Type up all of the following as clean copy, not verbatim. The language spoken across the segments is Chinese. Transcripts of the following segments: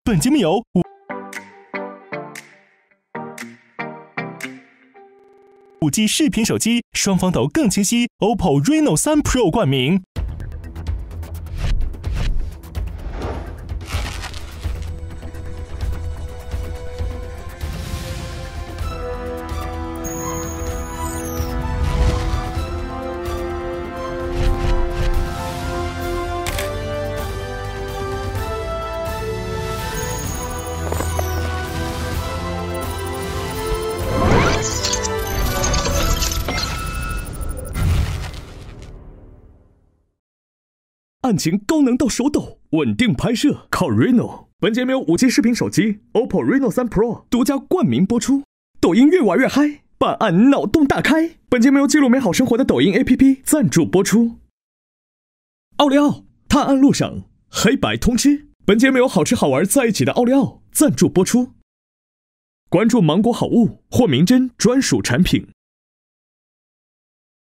本节目由5G 视频手机双方都更清晰 OPPO Reno 3 Pro 冠名。案情高难度手抖，稳定拍摄靠 Reno。本节目由5G 视频手机 OPPO Reno 3 Pro 独家冠名播出。抖音越玩越嗨，办案脑洞大开。本节目由记录美好生活的抖音 APP 赞助播出。奥利奥探案路上，黑白通吃。本节目由好吃好玩在一起的奥利奥赞助播出。关注芒果好物或名侦专属产品。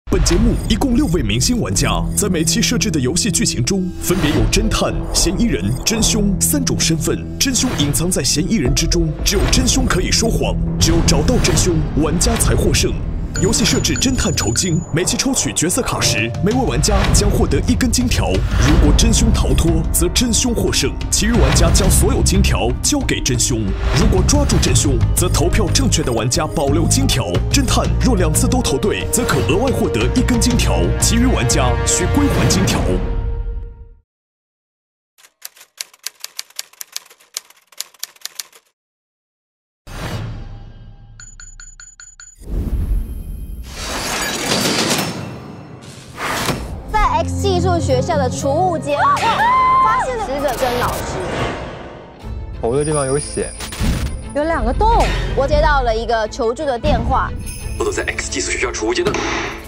本节目一共6位明星玩家，在每期设置的游戏剧情中，分别有侦探、嫌疑人、真凶3种身份。真凶隐藏在嫌疑人之中，只有真凶可以说谎，只有找到真凶，玩家才获胜。游戏设置侦探酬金，每期抽取角色卡时，每位玩家将获得1根金条。如果真凶逃脱，则真凶获胜，其余玩家将所有金条交给真凶。如果抓住真凶，则投票正确的玩家保留金条。侦探若2次都投对，则可额外获得1根金条，其余玩家需归还金条。X 技术学校的储物间，发现了10个曾老师。头的地方有血，有2个洞。我接到了一个求助的电话。我都在 X 技术学校储物间的。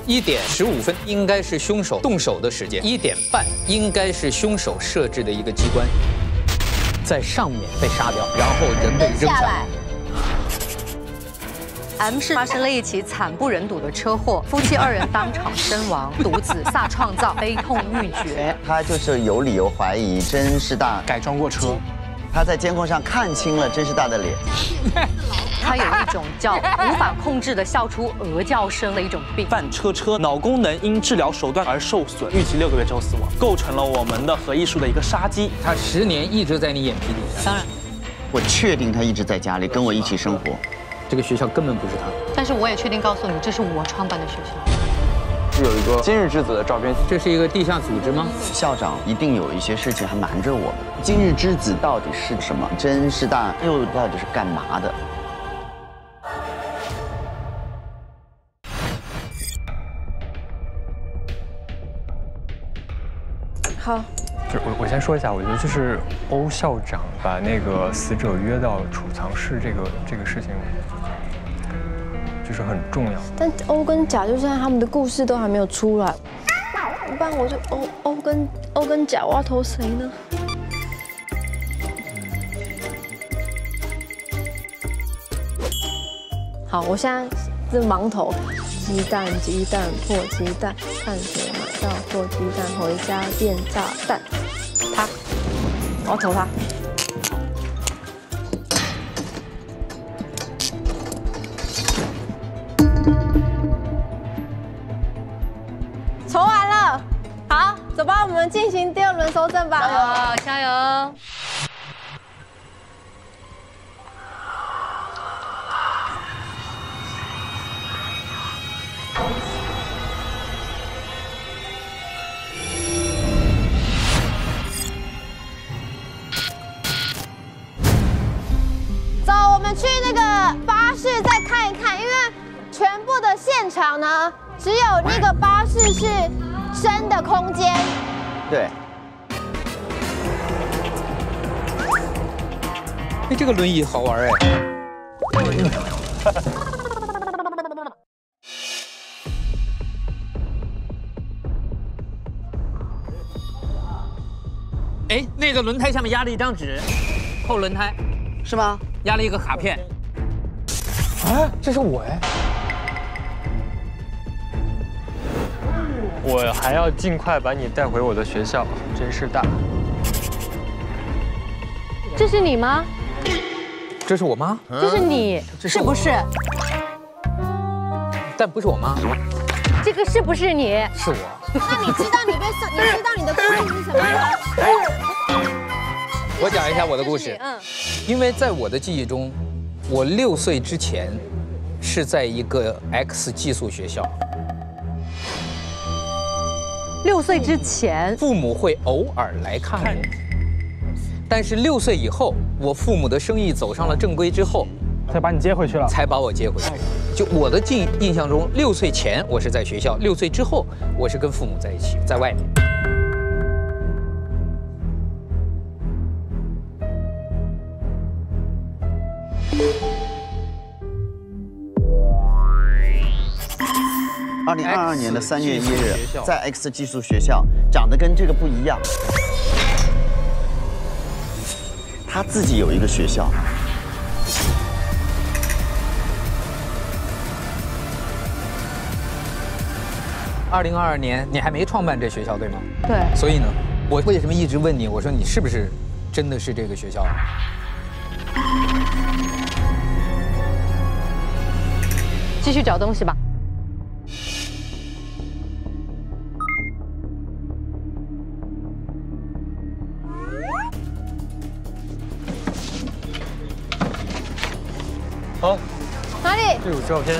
1点15分应该是凶手动手的时间，1点半应该是凶手设置的一个机关，在上面被杀掉，然后人被扔下来。M 市发生了一起惨不忍睹的车祸，夫妻2人当场身亡，独子萨创造悲痛欲绝。他就是有理由怀疑甄士大改装过车，他在监控上看清了甄士大的脸。他有一种叫无法控制的笑出鹅叫声的一种病。范车脑功能因治疗手段而受损，预期6个月之后死亡，构成了我们的核艺术的一个杀机。他10年一直在你眼皮底下。当然，我确定他一直在家里跟我一起生活。这个学校根本不是他，但是我也确定告诉你，这是我创办的学校。有一个今日之子的照片，这是一个地下组织吗？校长一定有一些事情还瞒着我们。今日之子到底是什么？甄士大又到底是干嘛的？好。我先说一下，我觉得就是欧校长把那个死者约到储藏室这个事情，就是很重要。但欧跟甲就现在他们的故事都还没有出来，不然我就欧跟甲，我要投谁呢？好，我现在是盲投。鸡蛋破鸡蛋，看谁买到破鸡蛋，回家变炸弹。他，我要投他。投完了，好，走吧，我们进行第2轮搜证吧。好，加油！去那个巴士再看一看，因为全部的现场呢，只有那个巴士是真的空间。对。哎，这个轮椅好玩哎。哎，那个轮胎下面压了一张纸，扣轮胎，是吗？压了一个卡片。哎，这是我哎！我还要尽快把你带回我的学校，甄士大。这是你吗？这是我妈，这是你，是不是？但不是我妈，这个是不是你？是我。那你知道你知道你的故事是什么吗？我讲一下我的故事。因为在我的记忆中，我6岁之前是在一个 X 寄宿学校。 6岁之前，父母会偶尔来看我，但是6岁以后，我父母的生意走上了正规之后，才把你接回去了，才把我接回去。就我的印象中，6岁前我是在学校，6岁之后我是跟父母在一起，在外面。2022年的3月1日，在 X 寄宿学校，长得跟这个不一样。他自己有一个学校。2022年你还没创办这学校对吗？对。所以呢，我为什么一直问你？我说你是不是真的是这个学校？继续找东西吧。 好，哪里？这有照片。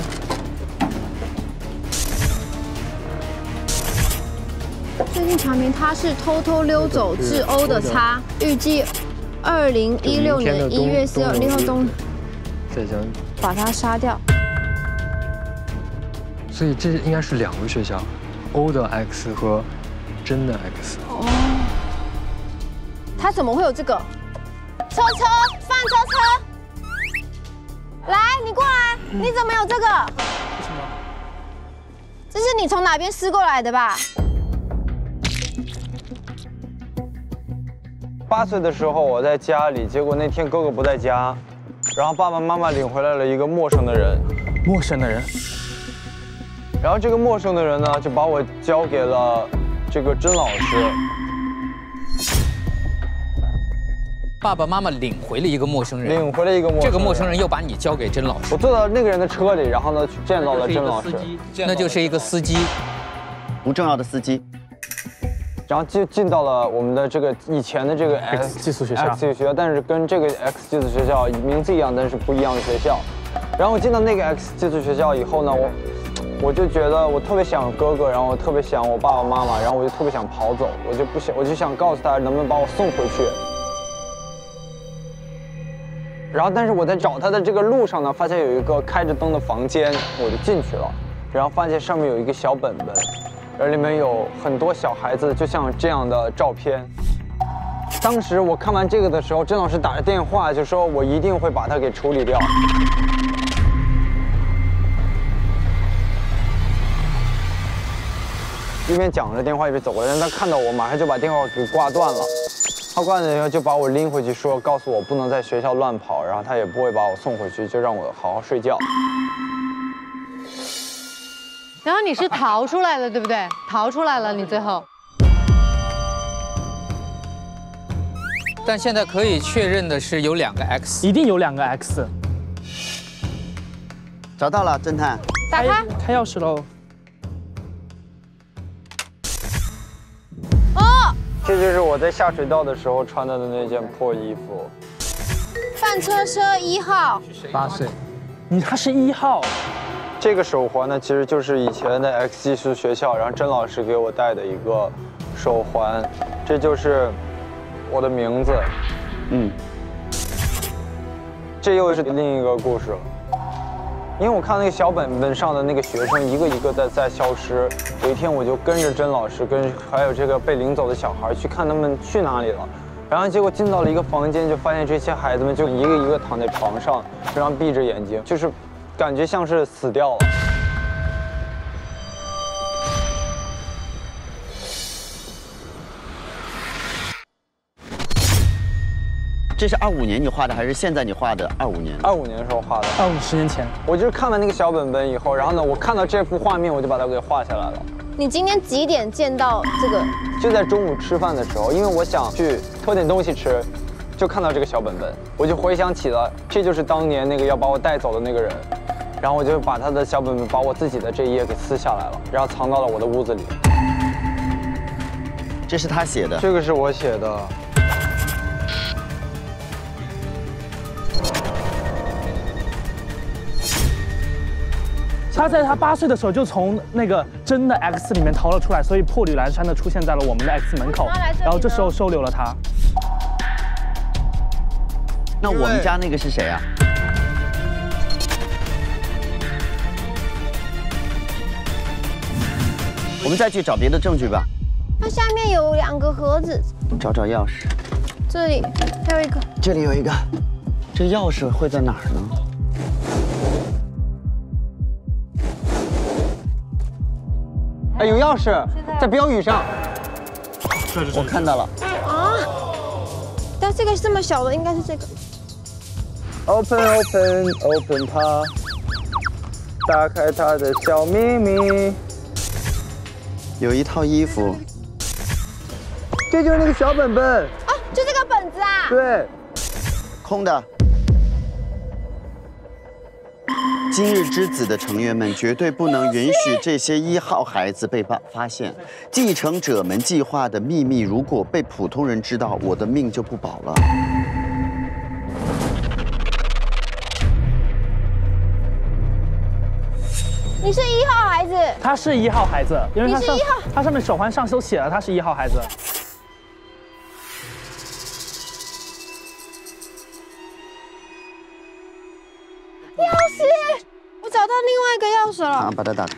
最近传名他是偷偷溜走至欧的叉，预计2016年1月16号东，再将把他杀掉。所以这应该是2个学校，欧的 X 和真的 X。哦，他怎么会有这个？车，放车。 来，你过来，你怎么有这个？为什么？这是你从哪边撕过来的吧8岁的时候我在家里，结果那天哥哥不在家，然后爸爸妈妈领回来了一个陌生的人。陌生的人。然后这个陌生的人呢，就把我交给了这个甄老师。 爸爸妈妈领回了一个陌生人，领回了一个陌生人，这个陌生人又把你交给甄老师。我坐到那个人的车里，然后呢，见到了甄老师，那就是一个司机，不重要的司机。然后就进到了我们的这个以前的这个 X 寄宿学校 ，X 寄宿学校，但是跟这个 X 寄宿学校名字一样，但是不一样的学校。然后我进到那个 X 寄宿学校以后呢，我就觉得我特别想哥哥，然后我特别想我爸爸妈妈，然后我就特别想跑走，我就想告诉他能不能把我送回去。 然后，但是我在找他的这个路上呢，发现有一个开着灯的房间，我就进去了。然后发现上面有一个小本本，而里面有很多小孩子，就像这样的照片。当时我看完这个的时候，甄老师打着电话就说，我一定会把它给处理掉。一边讲着电话一边走过来，但他看到我，马上就把电话给挂断了。 他挂了以后就把我拎回去，说告诉我不能在学校乱跑，然后他也不会把我送回去，就让我好好睡觉。然后你是逃出来了，对不对？逃出来了，你最后。但现在可以确认的是有2个 X， 一定有2个 X。找到了，侦探。打开，开钥匙喽。哦，这就是我在下水道的时候穿的那件破衣服。范车1号，8岁。他是1号。这个手环呢，其实就是以前的 X 寄宿学校，然后甄老师给我戴的一个手环，这就是我的名字。这又是另一个故事了。因为我看那个小本本上的那个学生一个一个在消失，有一天我就跟着甄老师还有这个被领走的小孩去看他们去哪里了，然后结果进到了一个房间，就发现这些孩子们就一个一个躺在床上，然后闭着眼睛，就是感觉像是死掉了。这是25年你画的，还是现在你画的？25年。25年的时候画的。10年前。我就是看完那个小本本以后，然后呢，我看到这幅画面，我就把它给画下来了。你今天几点见到这个？就在中午吃饭的时候，因为我想去偷点东西吃，就看到这个小本本，我就回想起了，这就是当年那个要把我带走的那个人。然后我就把他的小本本，把我自己的这一页给撕下来了，然后藏到了我的屋子里。这是他写的，这个是我写的。他在他8岁的时候就从那个真的 X 里面逃了出来，所以破吕蓝山的出现在了我们的 X 门口，然后这时候收留了他。那我们家那个是谁啊？我们再去找别的证据吧。它下面有2个盒子，找找钥匙。这里还有一个，这里有一个。这钥匙会在哪儿呢？哎，有钥匙，在标语上。我看到了。啊！但这个这么小的，应该是这个。Open 它，打开它的小秘密。有一套衣服，这就是那个小本本啊，就这个本子啊。对，空的。今日之子的成员们绝对不能允许这些1号孩子被发现。继承者们计划的秘密，如果被普通人知道，我的命就不保了。你是1号孩子，他是1号孩子，因为他你是1号，他上面手环上都写了他是1号孩子。钥匙，我找到另外一个钥匙了。啊，把它打开。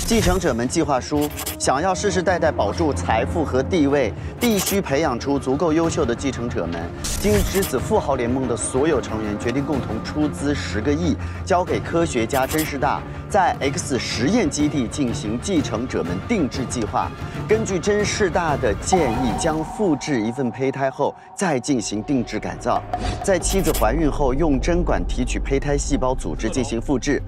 继承者们计划书，想要世世代代保住财富和地位，必须培养出足够优秀的继承者们。今日之子富豪联盟的所有成员决定共同出资10个亿，交给科学家甄士大，在 X 实验基地进行继承者们定制计划。根据甄士大的建议，将复制一份胚胎后再进行定制改造。在妻子怀孕后，用针管提取胚胎细胞组织进行复制，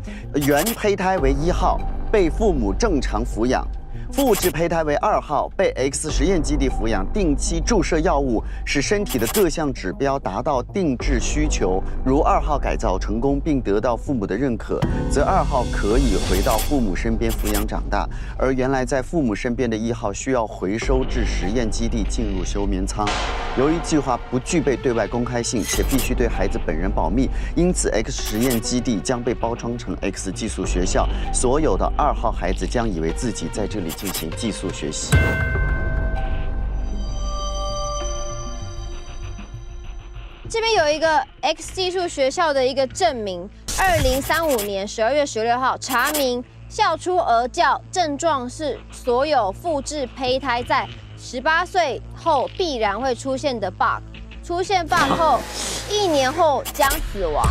原胚胎为1号。被父母正常抚养，复制胚胎为2号，被 X 实验基地抚养，定期注射药物，使身体的各项指标达到定制需求。如2号改造成功并得到父母的认可，则2号可以回到父母身边抚养长大，而原来在父母身边的1号需要回收至实验基地进入休眠舱。由于计划不具备对外公开性，且必须对孩子本人保密，因此 X 实验基地将被包装成 X 寄宿学校，所有的2号孩子将以为自己在这里进行寄宿学习。这边有一个 X 寄宿学校的一个证明，2035年12月16号查明校出儿教，症状是所有复制胚胎在18岁后必然会出现的 bug， 出现 bug 后1年后将死亡，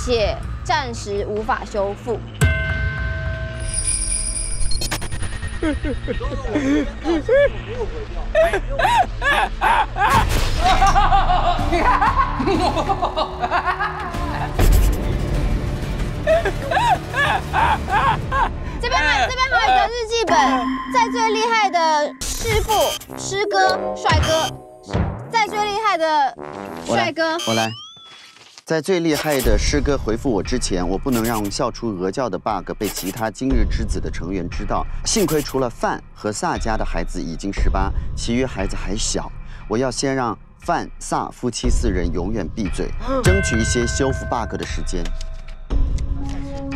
且暂时无法修复。这边还有一个日记本，在最厉害的师傅、师哥、帅哥，在最厉害的帅哥，我来。在最厉害的师哥回复我之前，我不能让笑出鹅叫的 bug 被其他今日之子的成员知道。幸亏除了范和萨家的孩子已经18，其余孩子还小。我要先让范、萨夫妻4人永远闭嘴，争取一些修复 bug 的时间。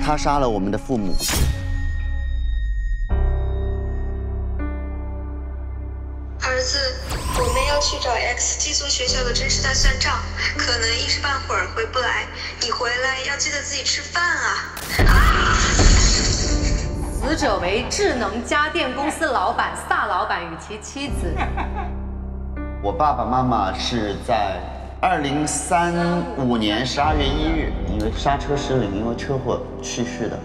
他杀了我们的父母。儿子，我们要去找 X 寄宿学校的甄士大算账，可能一时半会儿回不来。你回来要记得自己吃饭啊！死者为智能家电公司老板萨老板与其妻子。我爸爸妈妈是在2035年12月1日，因为刹车失灵，因为车祸去世的。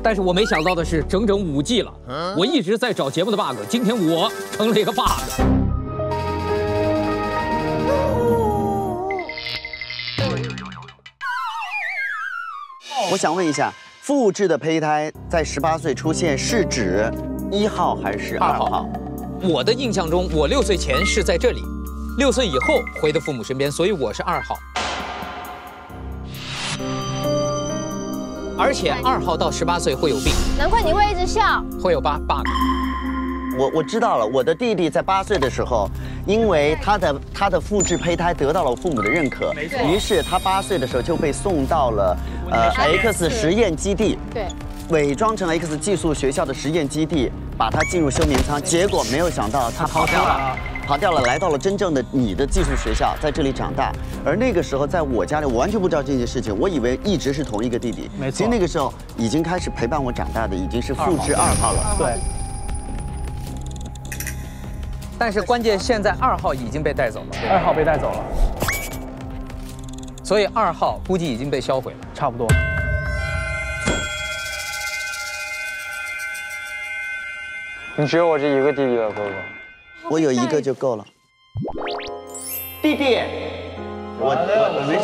但是我没想到的是，整整5季了，我一直在找节目的 bug， 今天我成了一个 bug。我想问一下，复制的胚胎在18岁出现是指1号还是2号？我的印象中，我6岁前是在这里，6岁以后回的父母身边，所以我是2号。而且2号到18岁会有病，难怪你会一直笑，会有 bug。我知道了，我的弟弟在8岁的时候，因为他的复制胚胎得到了我父母的认可，于是他8岁的时候就被送到了X 实验基地，对，伪装成 X 寄宿学校的实验基地，把他进入休眠舱，结果没有想到他跑掉了，来到了真正的你的寄宿学校，在这里长大。而那个时候在我家里，我完全不知道这件事情，我以为一直是同一个弟弟，没错。其实那个时候已经开始陪伴我长大的已经是复制2号了，对。但是关键现在2号已经被带走了，2号被带走了，所以2号估计已经被销毁了，差不多。你只有我这一个弟弟了，哥哥。我有一个就够了。弟弟，我没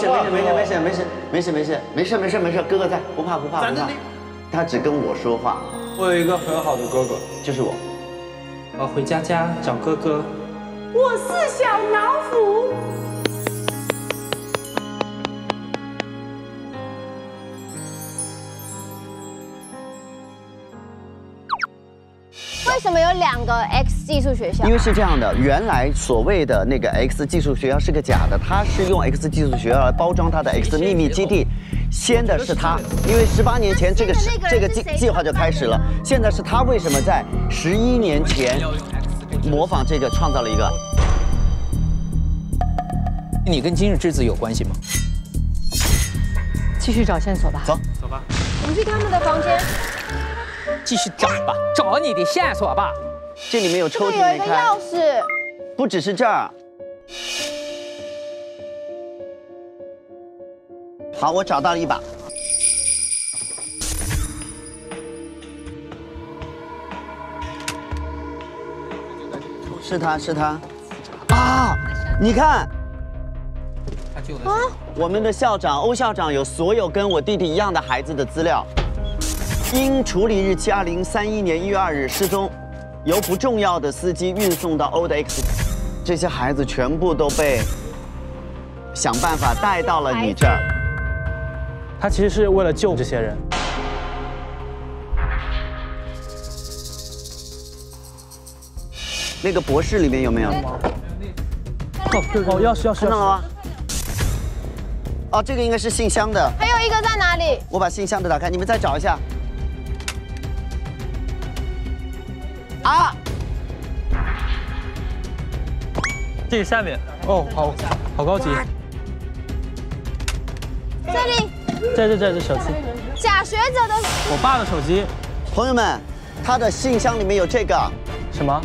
事，哥哥在，不怕。他只跟我说话。我有一个很好的哥哥，就是我。我回家找哥哥。我是小老虎。为什么有2个 X 寄宿学校？因为是这样的，原来所谓的那个 X 寄宿学校是个假的，他是用 X 寄宿学校来包装他的 X 秘密基地。先的是他，因为18年前这个计划就开始了。现在是他为什么在11年前模仿这个创造了一个？你跟今日之子有关系吗？继续找线索吧。走吧。我们去他们的房间。继续找吧，找你的线索吧。这里面有抽屉没开。有一个钥匙。不只是这儿。好，我找到了一把。是他啊！你看，我们的校长欧校长有所有跟我弟弟一样的孩子的资料，因处理日期2031年1月2日失踪，由不重要的司机运送到欧的 X， 这些孩子全部都被想办法带到了你这儿。他其实是为了救这些人。那个博士里面有没有？钥匙，看到了吗？哦，这个应该是信箱的。还有一个在哪里？我把信箱的打开，你们再找一下。啊！这个下面。哦，好高级。这里。这手机。假学者的。我爸的手机。朋友们，他的信箱里面有这个。什么？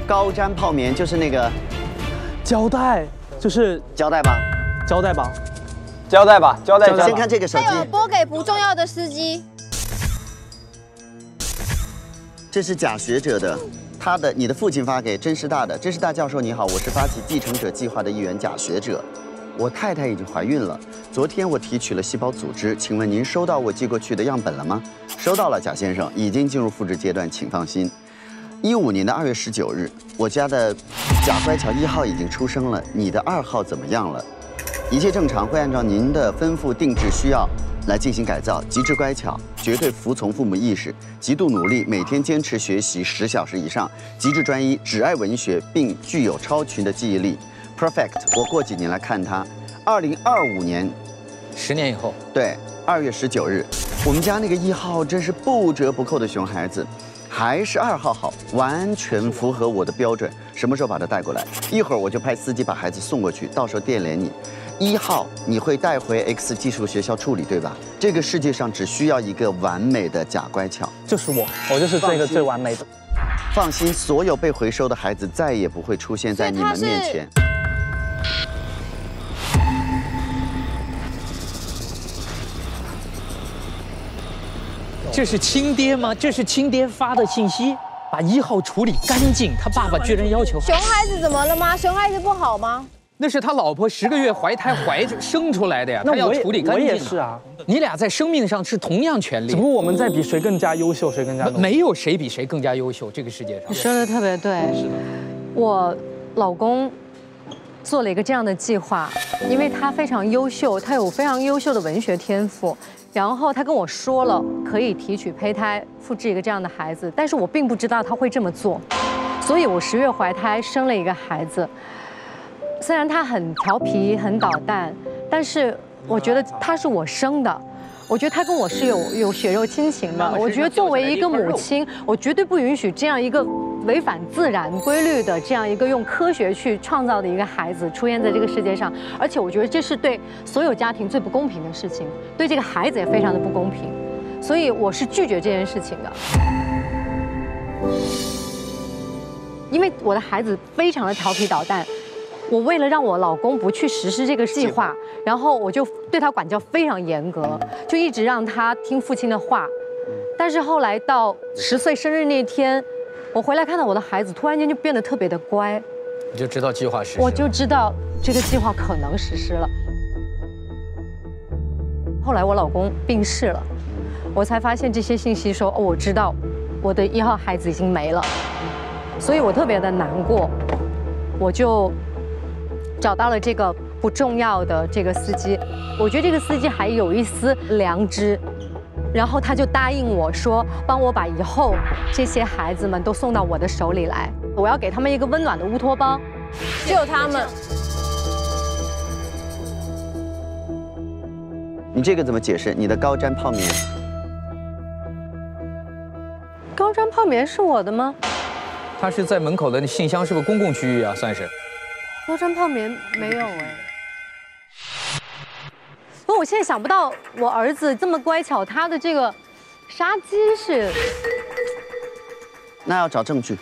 高瞻泡棉，就是那个胶带，就是胶带吧？胶带吧。先看这个手机。还有拨给不重要的司机。这是假学者的，你的父亲发给真师大的。真师大教授你好，我是发起继承者计划的一员假学者。我太太已经怀孕了，昨天我提取了细胞组织，请问您收到我寄过去的样本了吗？收到了，贾先生，已经进入复制阶段，请放心。15年的2月19日，我家的假乖巧1号已经出生了，你的2号怎么样了？一切正常，会按照您的吩咐定制需要来进行改造，极致乖巧，绝对服从父母意识，极度努力，每天坚持学习10小时以上，极致专一，只爱文学，并具有超群的记忆力。Perfect， 我过几年来看他。2025年，10年以后，对，2月19日，我们家那个1号真是不折不扣的熊孩子。还是2号好，完全符合我的标准。什么时候把他带过来？一会儿我就派司机把孩子送过去，到时候电联你。1号你会带回 X 寄宿学校处理，对吧？这个世界上只需要一个完美的假乖巧，就是我就是这个最完美的。放心，所有被回收的孩子再也不会出现在你们面前。这是亲爹吗？这是亲爹发的信息，把1号处理干净。他爸爸居然要求。熊孩子怎么了吗？熊孩子不好吗？那是他老婆10个月怀胎生出来的呀，他要处理干净。我也是啊，你俩在生命上是同样权利，只不过我们在比谁更加优秀，谁更加没有谁比谁更加优秀，这个世界上。你说的特别对，是的。我老公做了一个这样的计划，因为他非常优秀，他有非常优秀的文学天赋，然后他跟我说了可以提取胚胎复制一个这样的孩子，但是我并不知道他会这么做，所以我10月怀胎生了一个孩子。虽然他很调皮、很捣蛋，但是我觉得他是我生的，我觉得他跟我是有血肉亲情的。我觉得作为一个母亲，我绝对不允许这样一个违反自然规律的这样一个用科学去创造的一个孩子出现在这个世界上。而且我觉得这是对所有家庭最不公平的事情，对这个孩子也非常的不公平。所以我是拒绝这件事情的。因为我的孩子非常的调皮捣蛋。我为了让我老公不去实施这个计划，然后我就对他管教非常严格，就一直让他听父亲的话。但是后来到10岁生日那天，我回来看到我的孩子突然间就变得特别的乖，你就知道计划实施，我就知道这个计划可能实施了。后来我老公病逝了，我才发现这些信息说，哦，我知道我的1号孩子已经没了，所以我特别的难过，我就找到了这个不重要的这个司机，我觉得这个司机还有一丝良知，然后他就答应我说，帮我把以后这些孩子们都送到我的手里来，我要给他们一个温暖的乌托邦，救他们。你这个怎么解释？你的高瞻泡棉？高瞻泡棉是我的吗？他是在门口的信箱，是不是公共区域啊？算是。高瞻泡棉没有哎。不过我现在想不到我儿子这么乖巧，他的这个杀鸡是。那要找证据。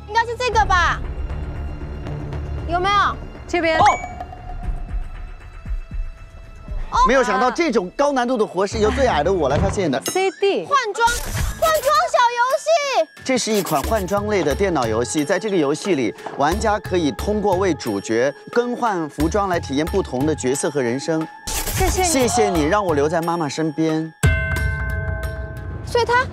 应该是这个吧？有没有？这边。没有想到这种高难度的活是由最矮的我来发现的。CD 换装小游戏，这是一款换装类的电脑游戏，在这个游戏里，玩家可以通过为主角更换服装来体验不同的角色和人生。谢谢你，谢谢你让我留在妈妈身边。所以他，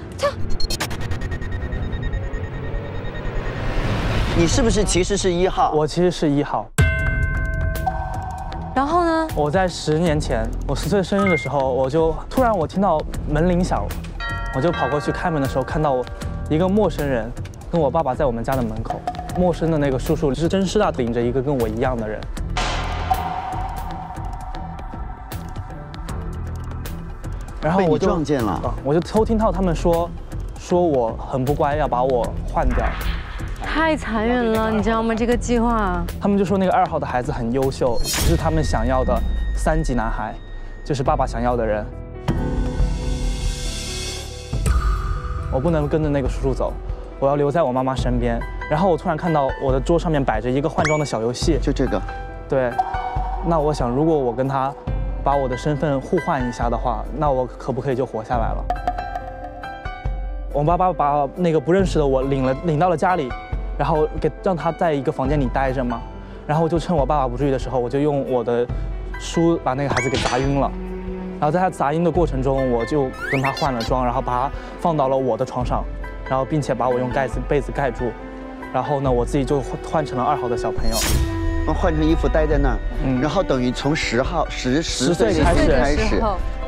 你是不是其实是1号？我其实是1号。然后呢？我在10年前，我10岁生日的时候，我就突然听到门铃响了，我就跑过去开门的时候，看到一个陌生人跟我爸爸在我们家的门口，陌生的那个叔叔是真师大领着一个跟我一样的人。然后我就撞见了，我就偷听到他们说我很不乖，要把我换掉。太残忍了，你知道吗？这个计划，他们就说那个2号的孩子很优秀，是他们想要的3级男孩，就是爸爸想要的人。我不能跟着那个叔叔走，我要留在我妈妈身边。然后我突然看到我的桌上面摆着一个换装的小游戏，就这个。对，那我想，如果我跟他把我的身份互换一下的话，那我可不可以就活下来了？我爸爸把那个不认识的我领到了家里。然后让他在一个房间里待着嘛，然后就趁我爸爸不注意的时候，我就用我的书把那个孩子给砸晕了，然后在他砸晕的过程中，我就跟他换了装，然后把他放到了我的床上，然后并且把我用被子盖住，然后呢，我自己就换成了2号的小朋友，换成衣服待在那儿，然后等于从10岁开始。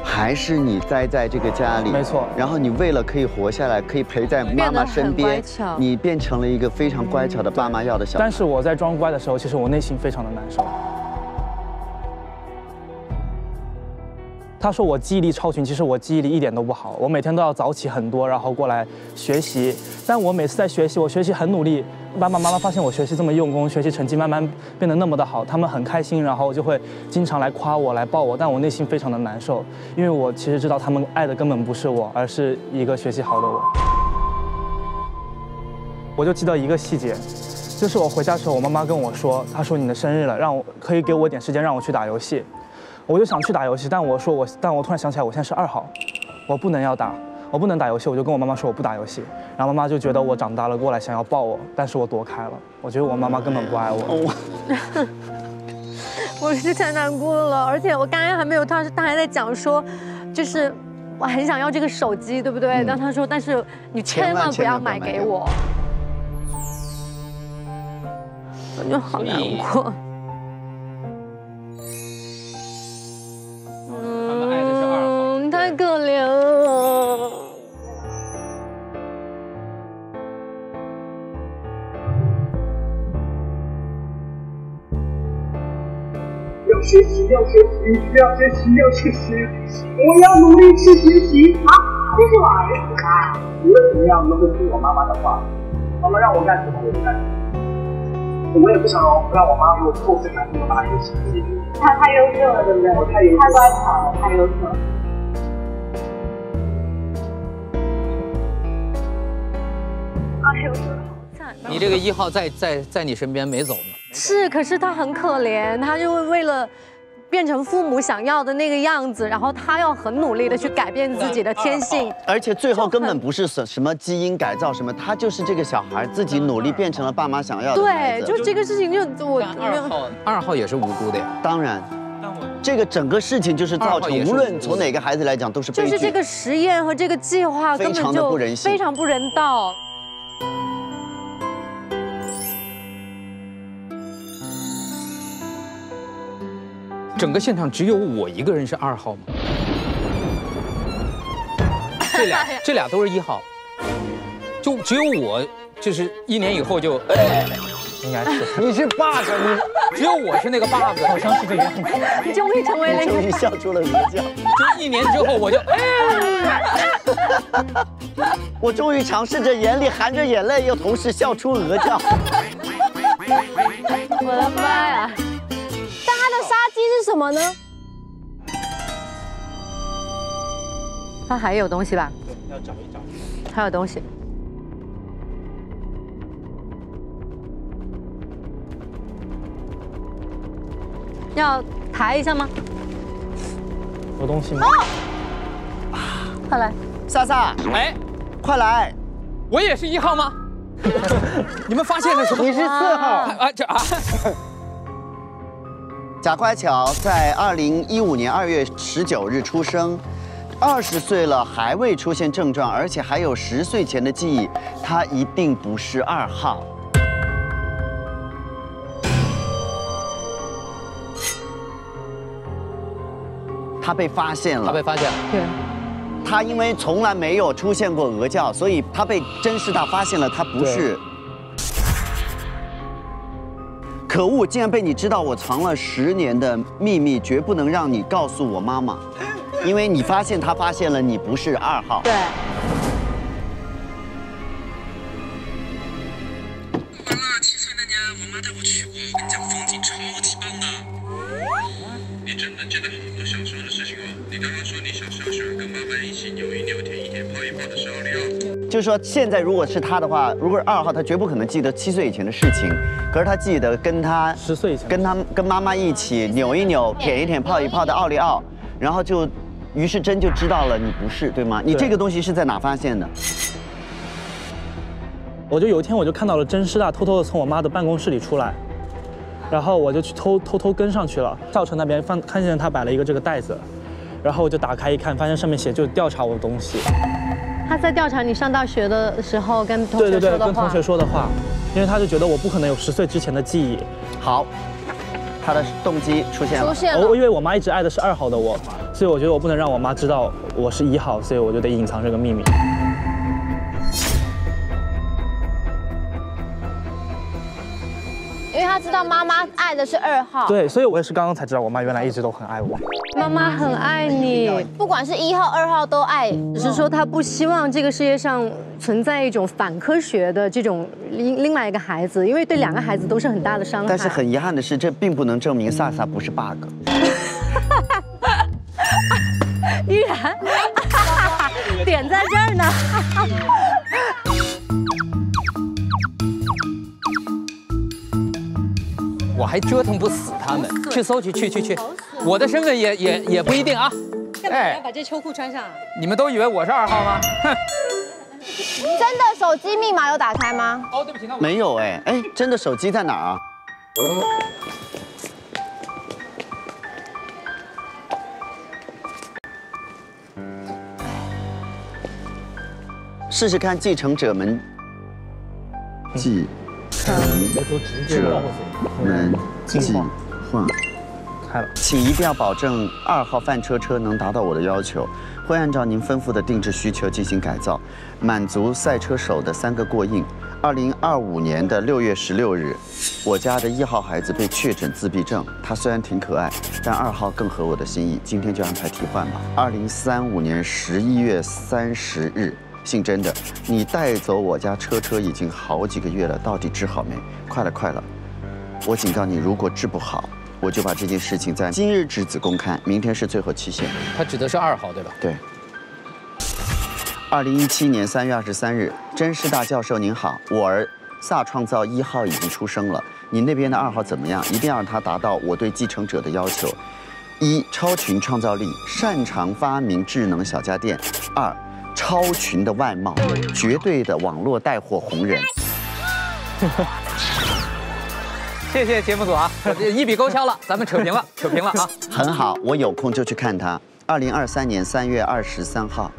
还是你待在这个家里，没错。然后你为了可以活下来，可以陪在妈妈身边，你变成了一个非常乖巧的爸妈要的小孩。但是我在装乖的时候，其实我内心非常的难受。他说我记忆力超群，其实我记忆力一点都不好。我每天都要早起很多，然后过来学习。但我每次在学习，我学习很努力。爸爸妈妈发现我学习这么用功，学习成绩慢慢变得那么的好，他们很开心，然后就会经常来夸我，来抱我。但我内心非常的难受，因为我其实知道他们爱的根本不是我，而是一个学习好的我。我就记得一个细节，就是我回家的时候，我妈妈跟我说，她说你的生日了，可以给我一点时间让我去打游戏。我就想去打游戏，但我突然想起来，我现在是2号，我不能要打，我不能打游戏，我就跟我妈妈说我不打游戏，然后妈妈就觉得我长大了过来想要抱我，但是我躲开了，我觉得我妈妈根本不爱我。我是太难过了，而且我刚才还没有，他还在讲说，就是我很想要这个手机，对不对？然后他说，但是你千万不要买给我，我就好难过。太可怜了。要学习，要学习，要学习，要学习！我要努力去学习啊！这是我儿子啊！无论怎么样，都会听我妈妈的话。妈妈让我干什么，我就干什么。我也不想让我妈给我扣分，让我妈有成绩。他太优秀了，对不对？我太乖巧了，太优秀了。哎呦，好惨！你这个1号在你身边没走呢。是，可是他很可怜，他就为了变成父母想要的那个样子，然后他要很努力的去改变自己的天性，而且最后根本不是什么基因改造什么，他就是这个小孩自己努力变成了爸妈想要的孩子。对，就这个事情就我2号也是无辜的呀。当然，这个整个事情就是造成无论从哪个孩子来讲都是悲剧。就是这个实验和这个计划根本就非常不人道。整个现场只有我一个人是2号吗？这俩都是1号，就只有我，就是1年以后就，应该是你是 bug， 你只有我是那个 bug， 好像是这个样子。你终于成为了，终于笑出了鹅叫。就1年之后我就，我终于尝试着眼里含着眼泪，又同时笑出鹅叫。我的妈呀！但他的杀机是什么呢？他还有东西吧？要找一找。还有东西。要抬一下吗？有东西吗？哦！快来，莎莎，哎，快来！我也是1号吗？你们发现了什么？你是4号啊！这啊！贾乖巧在2015年2月19日出生，20岁了还未出现症状，而且还有10岁前的记忆，他一定不是2号。他被发现了，他被发现了。对。他因为从来没有出现过鹅叫，所以他被甄师大发现了，他不是。可恶！竟然被你知道我藏了10年的秘密，绝不能让你告诉我妈妈，因为你发现他发现了你不是2号。对。完了，7岁那年，我妈带我去过，我跟你讲，风景超级棒的。你真的记得好多小时候的事情哦。你刚刚说你小时候喜欢跟妈妈一起扭一扭、舔一舔、泡一泡的是奥利奥。就是说，现在如果是他的话，如果是2号，他绝不可能记得7岁以前的事情。可是他记得跟他10岁以前，跟妈妈一起扭一扭、舔一舔、泡一泡的奥利奥，然后就，于是真就知道了你不是，对吗？你这个东西是在哪发现的？我就有一天我就看到了甄师大偷偷的从我妈的办公室里出来，然后我就去偷偷跟上去了。校车那边看见他摆了一个这个袋子，然后我就打开一看，发现上面写就调查我的东西。他在调查你上大学的时候跟同学说的话。对，跟同学说的话，因为他就觉得我不可能有10岁之前的记忆。好，他的动机出现了。因为我妈一直爱的是2号的我，所以我觉得我不能让我妈知道我是1号，所以我就得隐藏这个秘密。因为他知道妈妈爱的是2号。对，所以我也是刚刚才知道，我妈原来一直都很爱我。妈妈很爱你，不管是1号、2号都爱，只是说她不希望这个世界上存在一种反科学的这种另外一个孩子，因为对2个孩子都是很大的伤害。但是很遗憾的是，这并不能证明萨萨不是 bug。依然，点在这儿呢。我还折腾不死他们，去搜去，我的身份也不一定啊。干嘛要把这秋裤穿上？你们都以为我是2号吗？哼！真的手机密码有打开吗？哦，对不起，那我没有哎，哎，真的手机在哪儿啊？试试看，继承者们，继承者们计划。开了，请一定要保证2号饭车能达到我的要求，会按照您吩咐的定制需求进行改造，满足赛车手的3个过硬。2025年的6月16日，我家的1号孩子被确诊自闭症，他虽然挺可爱，但2号更合我的心意，今天就安排替换吧。2035年11月30日。姓甄的，你带走我家车已经好几个月了，到底治好没？快了！我警告你，如果治不好，我就把这件事情在今日之子公开，明天是最后期限。他指的是2号对吧？对。2017年3月23日，甄师大教授您好，我儿萨创造1号已经出生了，你那边的2号怎么样？一定要让他达到我对继承者的要求：1. 超群创造力，擅长发明智能小家电；2. 超群的外貌，绝对的网络带货红人。谢谢节目组啊，一笔勾销了，咱们扯平了啊。很好，我有空就去看他。2023年3月23号，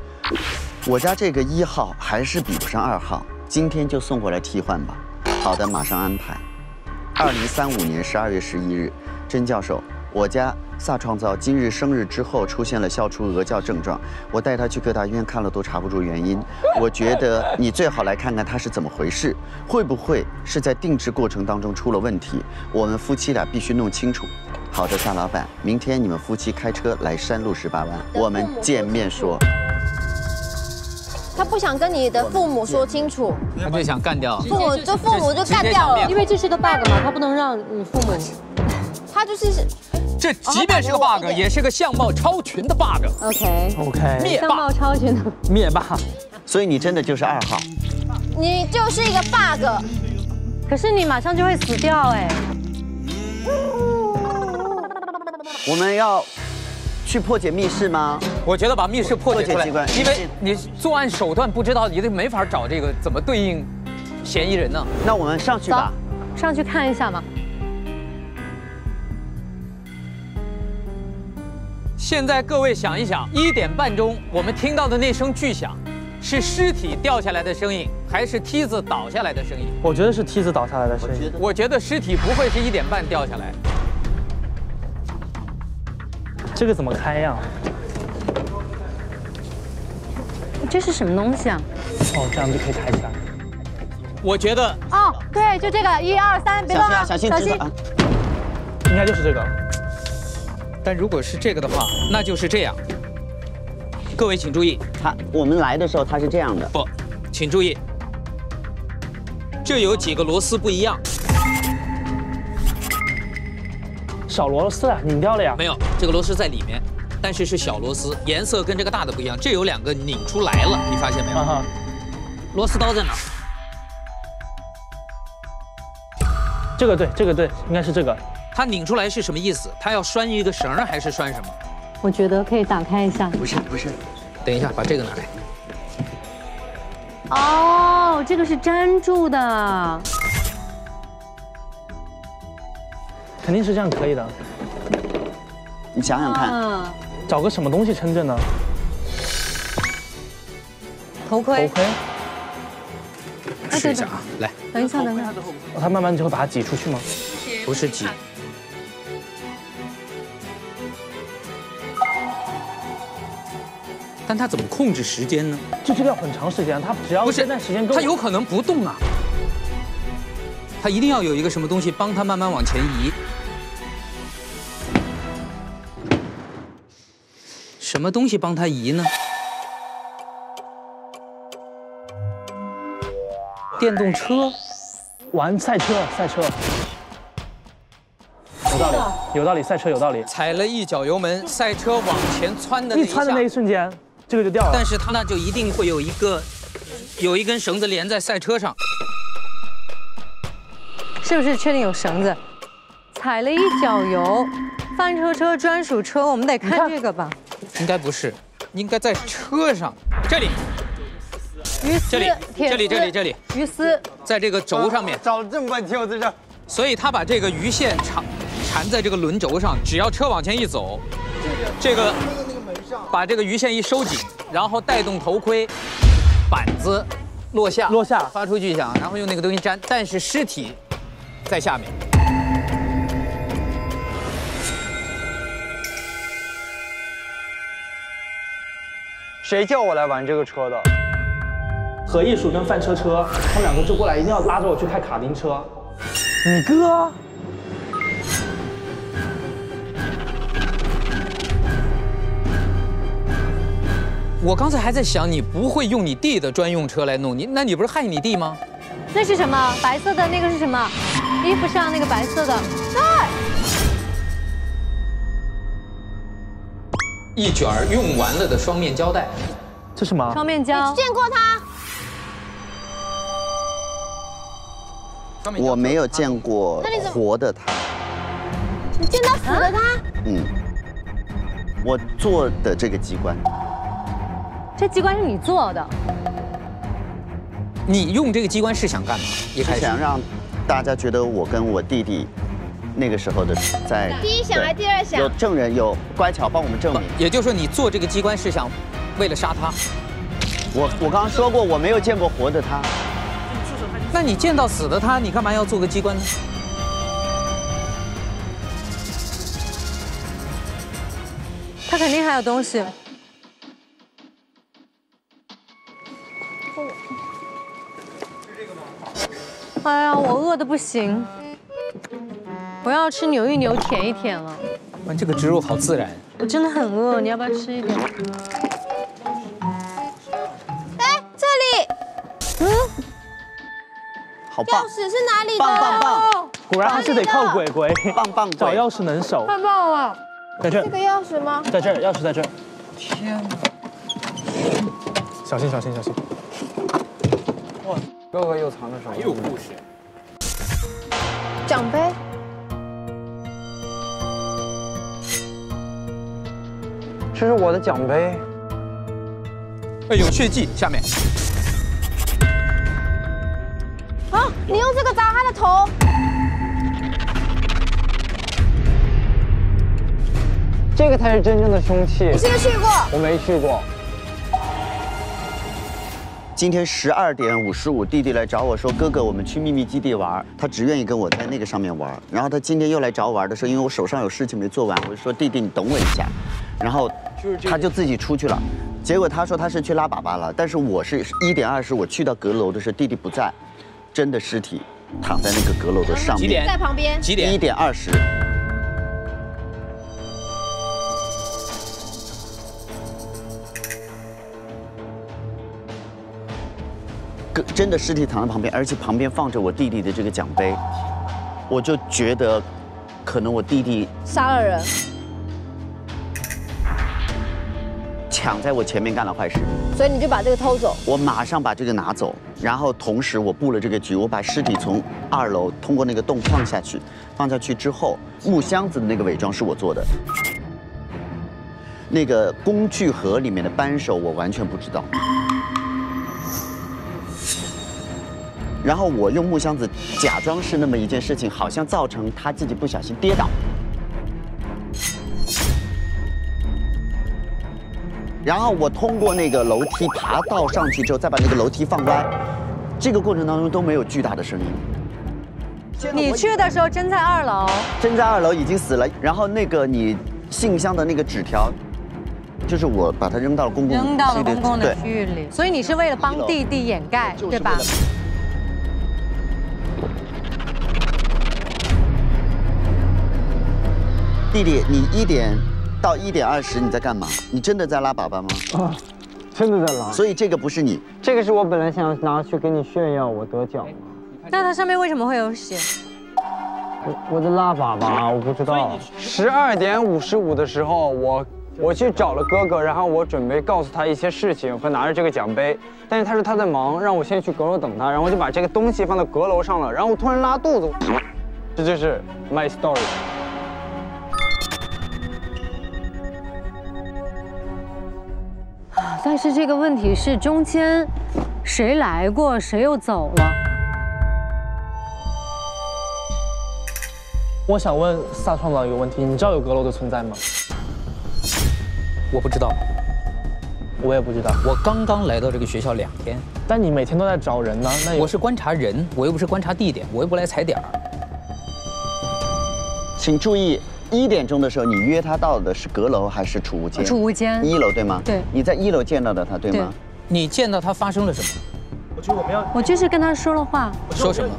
我家这个1号还是比不上2号，今天就送过来替换吧。好的，马上安排。2035年12月11日，甄教授，我家萨创造今日生日之后出现了笑出鹅叫症状，我带他去各大医院看了都查不出原因。我觉得你最好来看看他是怎么回事，会不会是在定制过程当中出了问题？我们夫妻俩必须弄清楚。好的，萨老板，明天你们夫妻开车来山路18弯，我们见面说。他不想跟你的父母说清楚，他就想干掉父母就干掉了，因为这是个 bug 嘛，他不能让你父母。他就是。这即便是个 bug， 也是个相貌超群的 bug。OK， 灭霸，相貌超群的灭霸。所以你真的就是2号，你就是一个 bug。可是你马上就会死掉哎。我们要去破解密室吗？我觉得把密室破解出来，机关，因为你作案手段不知道，你都没法找这个怎么对应嫌疑人呢？那我们上去吧，上去看一下嘛。现在各位想一想，1点半钟我们听到的那声巨响，是尸体掉下来的声音，还是梯子倒下来的声音？我觉得是梯子倒下来的声音。我觉得尸体不会是1点半掉下来。这个怎么开呀？这是什么东西啊？哦，这样就可以抬起来。我觉得哦，对，就这个，1、2、3，别动啊，小心，应该就是这个。但如果是这个的话，那就是这样。各位请注意，我们来的时候它是这样的。不，请注意，这有几个螺丝不一样。小螺丝啊，拧掉了呀？没有，这个螺丝在里面，但是是小螺丝，颜色跟这个大的不一样。这有2个拧出来了，你发现没有？螺丝刀在哪？这个对，应该是这个。它拧出来是什么意思？它要拴一个绳还是拴什么？我觉得可以打开一下。不是，等一下，把这个拿来。哦，这个是粘住的。肯定是这样可以的。你想想看，找个什么东西撑着呢？头盔。试一下啊，来。等一下。它慢慢就会把它挤出去吗？不是挤。但它怎么控制时间呢？这个要很长时间，它只要这段时间够，它有可能不动啊。它一定要有一个什么东西帮它慢慢往前移。什么东西帮它移呢？电动车，玩赛车。有道理，赛车有道理。踩了一脚油门，赛车往前窜的那一瞬间，这个就掉了。但是它那就一定会有一根绳子连在赛车上，是不是确定有绳子？踩了一脚油，翻车车专属车，我们得看这个吧。应该不是，应该在车上。这里，鱼丝，这里，鱼丝在这个轴上面。找了这么半天，我在这。所以他把这个鱼线缠在这个轮轴上，只要车往前一走，这个把这个鱼线一收紧，然后带动头盔，板子落下，发出巨响，然后用那个东西粘，但是尸体在下面。谁叫我来玩这个车的？何艺术跟范车车，他们两个就过来，一定要拉着我去开卡丁车。你哥？我刚才还在想，你不会用你弟的专用车来弄你，那你不是害你弟吗？那是什么？白色的那个是什么？衣服上那个白色的。一卷用完了的双面胶带，这是什么？双面胶。你见过他？我没有见过活的他。你见到死的他？嗯，我做的这个机关。这机关是你做的？你用这个机关是想干嘛？一开始想让大家觉得我跟我弟弟那个时候的在第一响还是第二响？有证人，有乖巧帮我们证明。也就是说，你做这个机关是想为了杀他？我刚刚说过，我没有见过活的他。那你见到死的他，你干嘛要做个机关呢？他肯定还有东西。哎呀，我饿得不行，我要吃扭一扭、舔一舔了。哇，这个植入好自然。我真的很饿，你要不要吃一点？哎，这里，好棒！钥匙是哪里的？棒！果然还是得靠鬼鬼，棒！找钥匙能手。太棒了！在这儿。这个钥匙吗？在这儿，钥匙在这儿。天哪！小心！哇，哥哥又藏着什么？有故事。奖杯。这是我的奖杯。哎，有血迹，下面。啊！你用这个砸他的头。这个才是真正的凶器。你是不是去过？我没去过。今天12点55，弟弟来找我说：“哥哥，我们去秘密基地玩。”他只愿意跟我在那个上面玩。然后他今天又来找我玩的时候，因为我手上有事情没做完，我就说：“弟弟，你等我一下。”然后他就自己出去了。结果他说他是去拉粑粑了，但是我是1点20，我去到阁楼的时候，弟弟不在，真的尸体躺在那个阁楼的上面。几点？在旁边。几点？ 1点20。真的尸体躺在旁边，而且旁边放着我弟弟的这个奖杯，我就觉得，可能我弟弟杀了人，抢在我前面干了坏事，所以你就把这个偷走。我马上把这个拿走，然后同时我布了这个局，我把尸体从2楼通过那个洞放下去，放下去之后，木箱子的那个伪装是我做的，那个工具盒里面的扳手我完全不知道。然后我用木箱子假装是那么一件事情，好像造成他自己不小心跌倒。然后我通过那个楼梯爬到上去之后，再把那个楼梯放歪，这个过程当中都没有巨大的声音。你去的时候真在2楼？真在2楼已经死了。然后那个你信箱的那个纸条，就是我把它扔到了公共的区域里。所以你是为了帮弟弟掩盖，对吧？弟弟，你1点到1点20你在干嘛？你真的在拉粑粑吗？啊，真的在拉。所以这个不是你，这个是我本来想拿去给你炫耀我得奖。那它上面为什么会有血？我在拉粑粑，我不知道。12点55的时候，我去找了哥哥，然后我准备告诉他一些事情和拿着这个奖杯，但是他说他在忙，让我先去阁楼等他，然后我就把这个东西放到阁楼上了，然后我突然拉肚子，这就是 my story。但是这个问题是中间谁来过，谁又走了？我想问萨创造一个问题，你知道有阁楼的存在吗？我不知道，我也不知道。我刚刚来到这个学校2天，但你每天都在找人呢。那我是观察人，我又不是观察地点，我又不来踩点儿。请注意，1点钟的时候你约他到的是阁楼还是储物间？储物间1楼对吗？对。你在1楼见到的他对吗？你见到他发生了什么？我觉得我们要，我就是跟他说了话。说什么？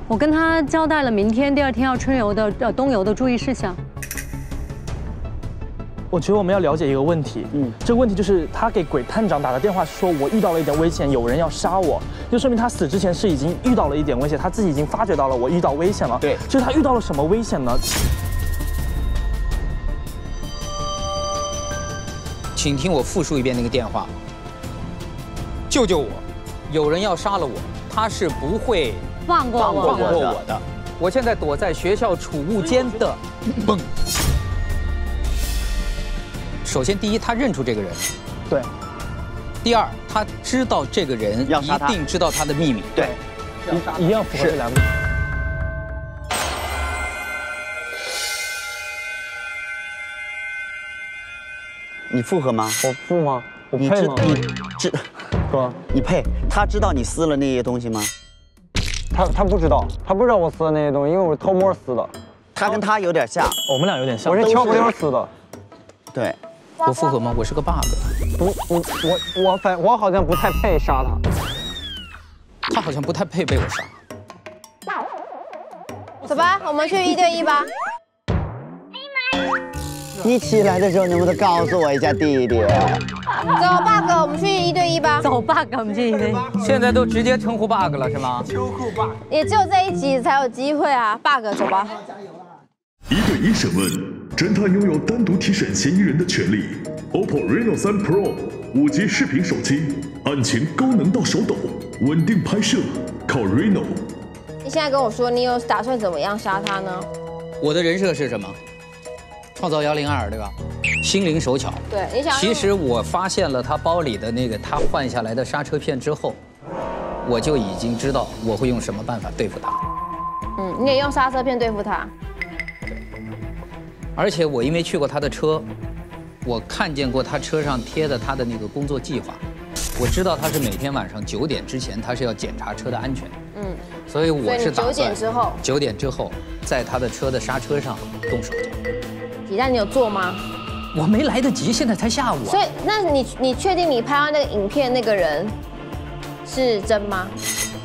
我跟他交代了明天、第2天要春游的东游的注意事项。我觉得我们要了解一个问题，这个问题就是他给鬼探长打的电话说我遇到了一点危险，有人要杀我，就说明他死之前是已经遇到了一点危险，他自己已经发觉到了我遇到危险了。对，就是他遇到了什么危险呢？请听我复述一遍那个电话。救救我！有人要杀了我，他是不会放过我的。我现在躲在学校储物间的嘣。首先，第一，他认出这个人，对；第二，他知道这个人一定知道他的秘密，对，一样符合这2个。你附合吗？我附吗？我配吗？你配？他知道你撕了那些东西吗？他不知道，他不知道我撕的那些东西，因为我偷摸撕的。他跟他有点像，我们俩有点像。我是悄不溜撕的。对。我复合吗？我是个 bug。我好像不太配杀他。他好像不太配被我杀。走吧，我们去1对1吧。你起来的时候能不能告诉我一下地点？走 bug， 我们去1对1吧。走 bug， 我们去1对1。现在都直接称呼 bug 了是吗？秋裤 bug。也只有这一集才有机会啊 ，bug， 走吧。1对1审问，侦探拥有单独提审嫌疑人的权利。OPPO Reno 3 Pro 5G 视频手机，案情高能到手抖，稳定拍摄，靠 Reno。你现在跟我说，你有打算怎么样杀他呢？我的人设是什么？创造102，对吧？心灵手巧。对，你想。其实我发现了他包里的那个他换下来的刹车片之后，我就已经知道我会用什么办法对付他。你也用刹车片对付他。而且我因为去过他的车，我看见过他车上贴的他的那个工作计划，我知道他是每天晚上9点之前他是要检查车的安全。所以我是打算9点之后，在他的车的刹车上动手脚。那你有做吗？我没来得及，现在才下午。所以，那你确定你拍到那个影片那个人是真吗？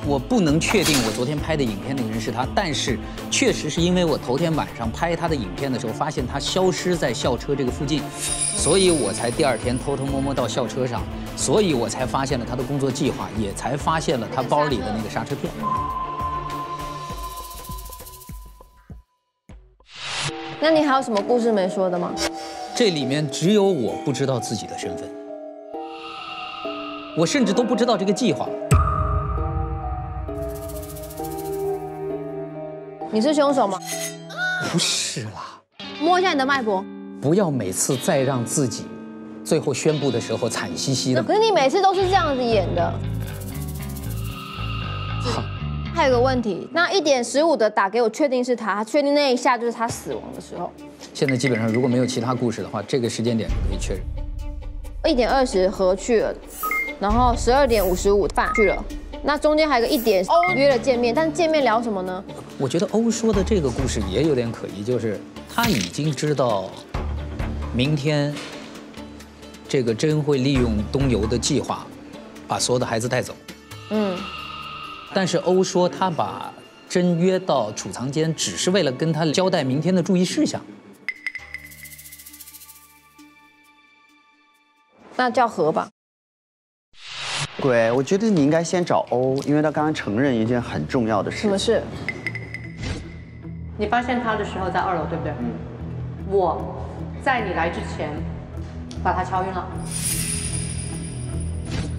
我不能确定我昨天拍的影片那个人是他，但是确实是因为我头天晚上拍他的影片的时候，发现他消失在校车这个附近，所以我才第2天偷偷摸摸到校车上，所以我才发现了他的工作计划，也才发现了他包里的那个刹车片。那你还有什么故事没说的吗？这里面只有我不知道自己的身份，我甚至都不知道这个计划。你是凶手吗？不是啦。摸一下你的脉搏。不要每次再让自己最后宣布的时候惨兮兮的。可是你每次都是这样子演的。还有个问题，那1点15的打给我，确定是他，确定那一下就是他死亡的时候。现在基本上如果没有其他故事的话，这个时间点可以确认。1点20何去了，然后12点55饭去了，那中间还有个1点欧约了见面，但是见面聊什么呢？我觉得欧说的这个故事也有点可疑，就是他已经知道明天这个真会利用东游的计划把所有的孩子带走。但是欧说他把真约到储藏间，只是为了跟他交代明天的注意事项。那叫和吧。鬼，我觉得你应该先找欧，因为他刚刚承认一件很重要的事。什么事？你发现他的时候在2楼，对不对？我在你来之前把他敲晕了。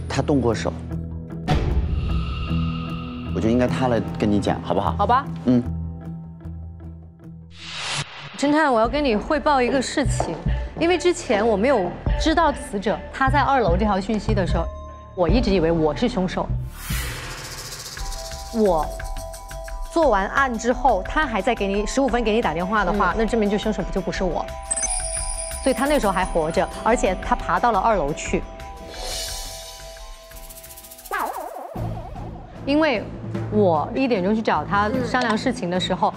他动过手。我觉得应该他来跟你讲，好不好？好吧。侦探，我要跟你汇报一个事情，因为之前我没有知道死者他在2楼这条讯息的时候，我一直以为我是凶手。我做完案之后，他还在给你15分给你打电话的话，那证明就凶手就不是我。所以他那时候还活着，而且他爬到了2楼去。因为我1点钟去找他商量事情的时候，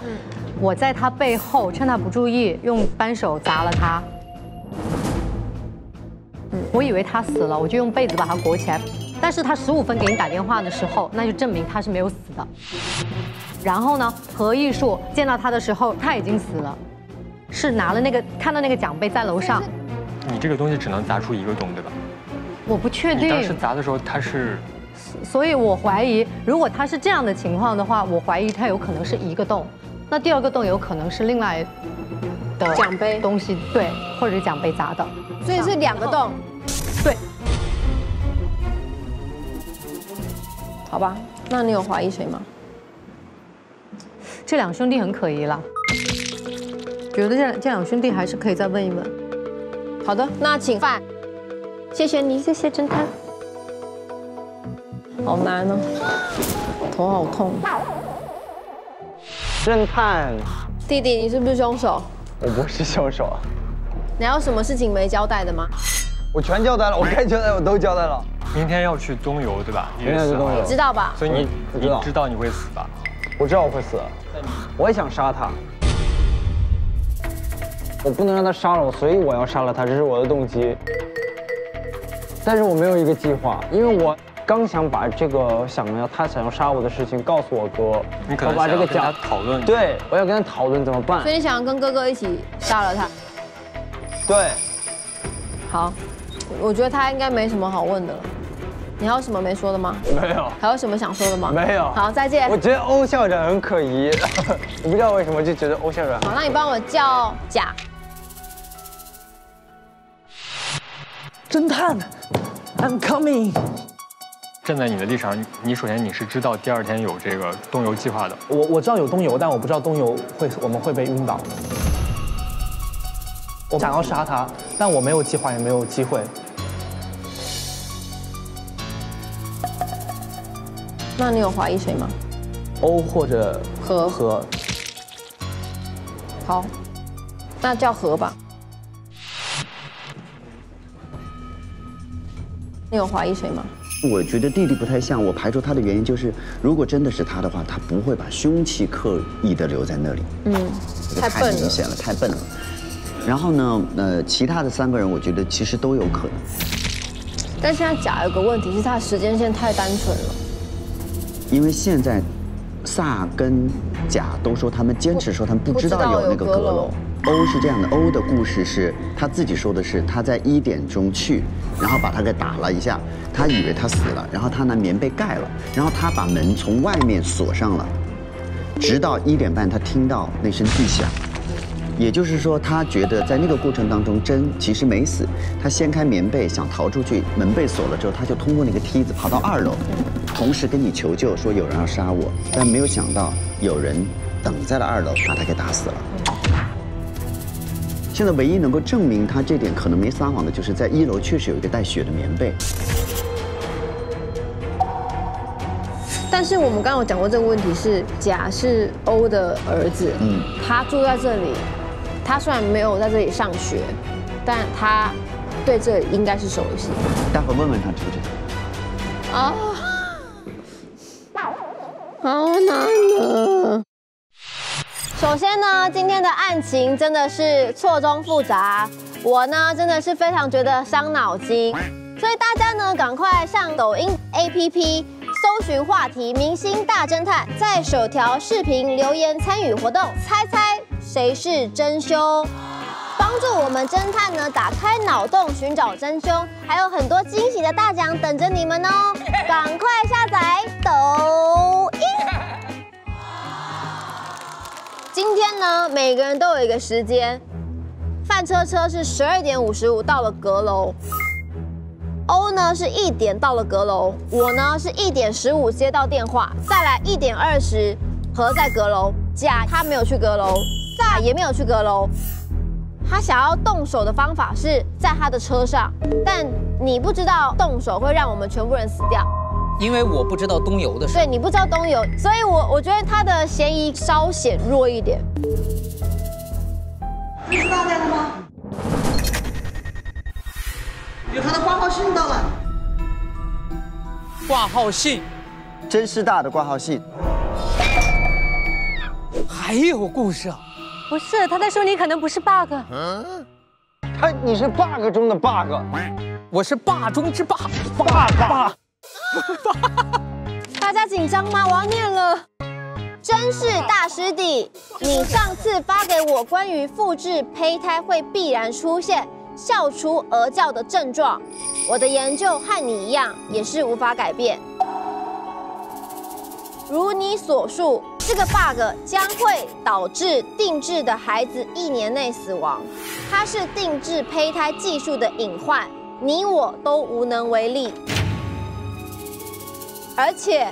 我在他背后趁他不注意，用扳手砸了他。我以为他死了，我就用被子把他裹起来。但是他15分给你打电话的时候，那就证明他是没有死的。然后呢，何艺术见到他的时候，他已经死了，是拿了看到那个奖杯在楼上。你这个东西只能砸出一个洞，对吧？我不确定。你当时砸的时候他是。所以我怀疑，如果他是这样的情况的话，我怀疑他有可能是一个洞，那第2个洞有可能是另外的奖杯东西，对，或者是奖杯砸的，所以是2个洞，对。好吧，那你有怀疑谁吗？这2兄弟很可疑了，觉得这2兄弟还是可以再问一问。好的，那请饭，谢谢你，谢谢侦探。好难哦，头好痛。侦探，弟弟，你是不是凶手？我不是凶手。你还有什么事情没交代的吗？我全交代了，我该交代我都交代了。明天要去东游，对吧？明天去东游，你知道吧？所以你知道你会死吧？我知道我会死，我也想杀他，我不能让他杀了我，所以我要杀了他，这是我的动机。但是我没有一个计划，因为我刚想把这个他想要杀我的事情告诉我哥，你可能把这个跟他讨论。对，我要跟他讨论怎么办。所以你想要跟哥哥一起杀了他？对。好，我觉得他应该没什么好问的了。你还有什么没说的吗？没有。还有什么想说的吗？没有。好，再见。我觉得欧校长很可疑，我不知道为什么就觉得欧校长。好，那你帮我叫甲。侦探 ，I'm coming。站在你的立场，你首先你是知道第2天有这个东游计划的。我知道有东游，但我不知道东游我们会被晕倒。我想要杀他，但我没有计划，也没有机会。那你有怀疑谁吗？欧或者何。好，那叫何吧。你有怀疑谁吗？我觉得弟弟不太像，我排除他的原因就是，如果真的是他的话，他不会把凶器刻意的留在那里。太明显了，太笨了。然后呢，其他的3个人，我觉得其实都有可能。但现在甲有个问题是，他的时间线太单纯了。因为现在，萨跟甲都说他们坚持说他们不知道有那个阁楼。欧是这样的，欧的故事是他自己说的是他在1点钟去，然后把他给打了一下，他以为他死了，然后他拿棉被盖了，然后他把门从外面锁上了，直到1点半他听到那声巨响。也就是说，他觉得在那个过程当中，真其实没死。他掀开棉被想逃出去，门被锁了之后，他就通过那个梯子跑到2楼，同时跟你求救说有人要杀我，但没有想到有人等在了2楼，把他给打死了。现在唯一能够证明他这点可能没撒谎的，就是在1楼确实有一个带血的棉被。但是我们刚刚有讲过这个问题是，甲是欧的儿子，他住在这里。他虽然没有在这里上学，但他对这里应该是熟悉。待会问问他知不知道。啊，好难啊！首先呢，今天的案情真的是错综复杂，我呢真的是非常觉得伤脑筋，所以大家呢赶快上抖音 APP 搜寻话题“明星大侦探”，在首条视频留言参与活动，猜猜谁是真凶，帮助我们侦探呢打开脑洞寻找真凶，还有很多惊喜的大奖等着你们哦！赶快下载抖音。今天呢，每个人都有一个时间，范车车是12点55到了阁楼，欧呢是1点到了阁楼，我呢是1点15接到电话，再来1点20何在阁楼，甲他没有去阁楼。萨也没有去阁楼，他想要动手的方法是在他的车上，但你不知道动手会让我们全部人死掉，因为我不知道东游的事。对，你不知道东游，所以我觉得他的嫌疑稍显弱一点。知道在了吗？有他的挂号信到了。挂号信，真师大的挂号信。还有故事啊？不是，他在说你可能不是 bug。你是 bug 中的 bug， 我是霸中之霸。大家紧张吗？我要念了。真是大师弟，你上次发给我关于复制胚胎会必然出现笑出鹅叫的症状，我的研究和你一样，也是无法改变。如你所述，这个 bug 将会导致定制的孩子1年内死亡，它是定制胚胎技术的隐患，你我都无能为力。而且，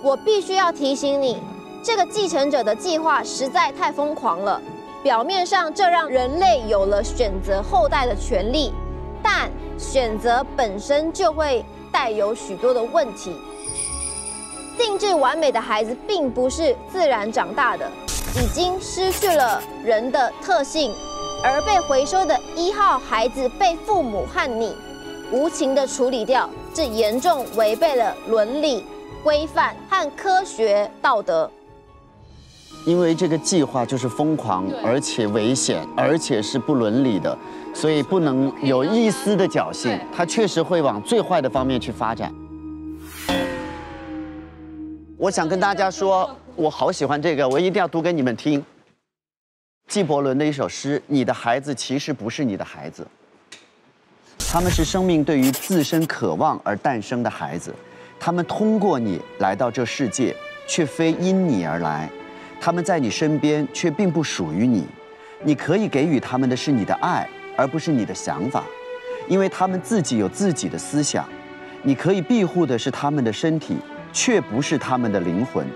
我必须要提醒你，这个继承者的计划实在太疯狂了。表面上这让人类有了选择后代的权利，但选择本身就会带有许多的问题。定制完美的孩子并不是自然长大的，已经失去了人的特性，而被回收的1号孩子被父母和你无情地处理掉，这严重违背了伦理规范和科学道德。因为这个计划就是疯狂，而且危险，而且是不伦理的，所以不能有一丝的侥幸。它确实会往最坏的方面去发展。我想跟大家说，我好喜欢这个，我一定要读给你们听。纪伯伦的一首诗：你的孩子其实不是你的孩子，他们是生命对于自身渴望而诞生的孩子，他们通过你来到这世界，却非因你而来。他们在你身边，却并不属于你。你可以给予他们的是你的爱，而不是你的想法，因为他们自己有自己的思想。你可以庇护的是他们的身体，却不是他们的灵魂，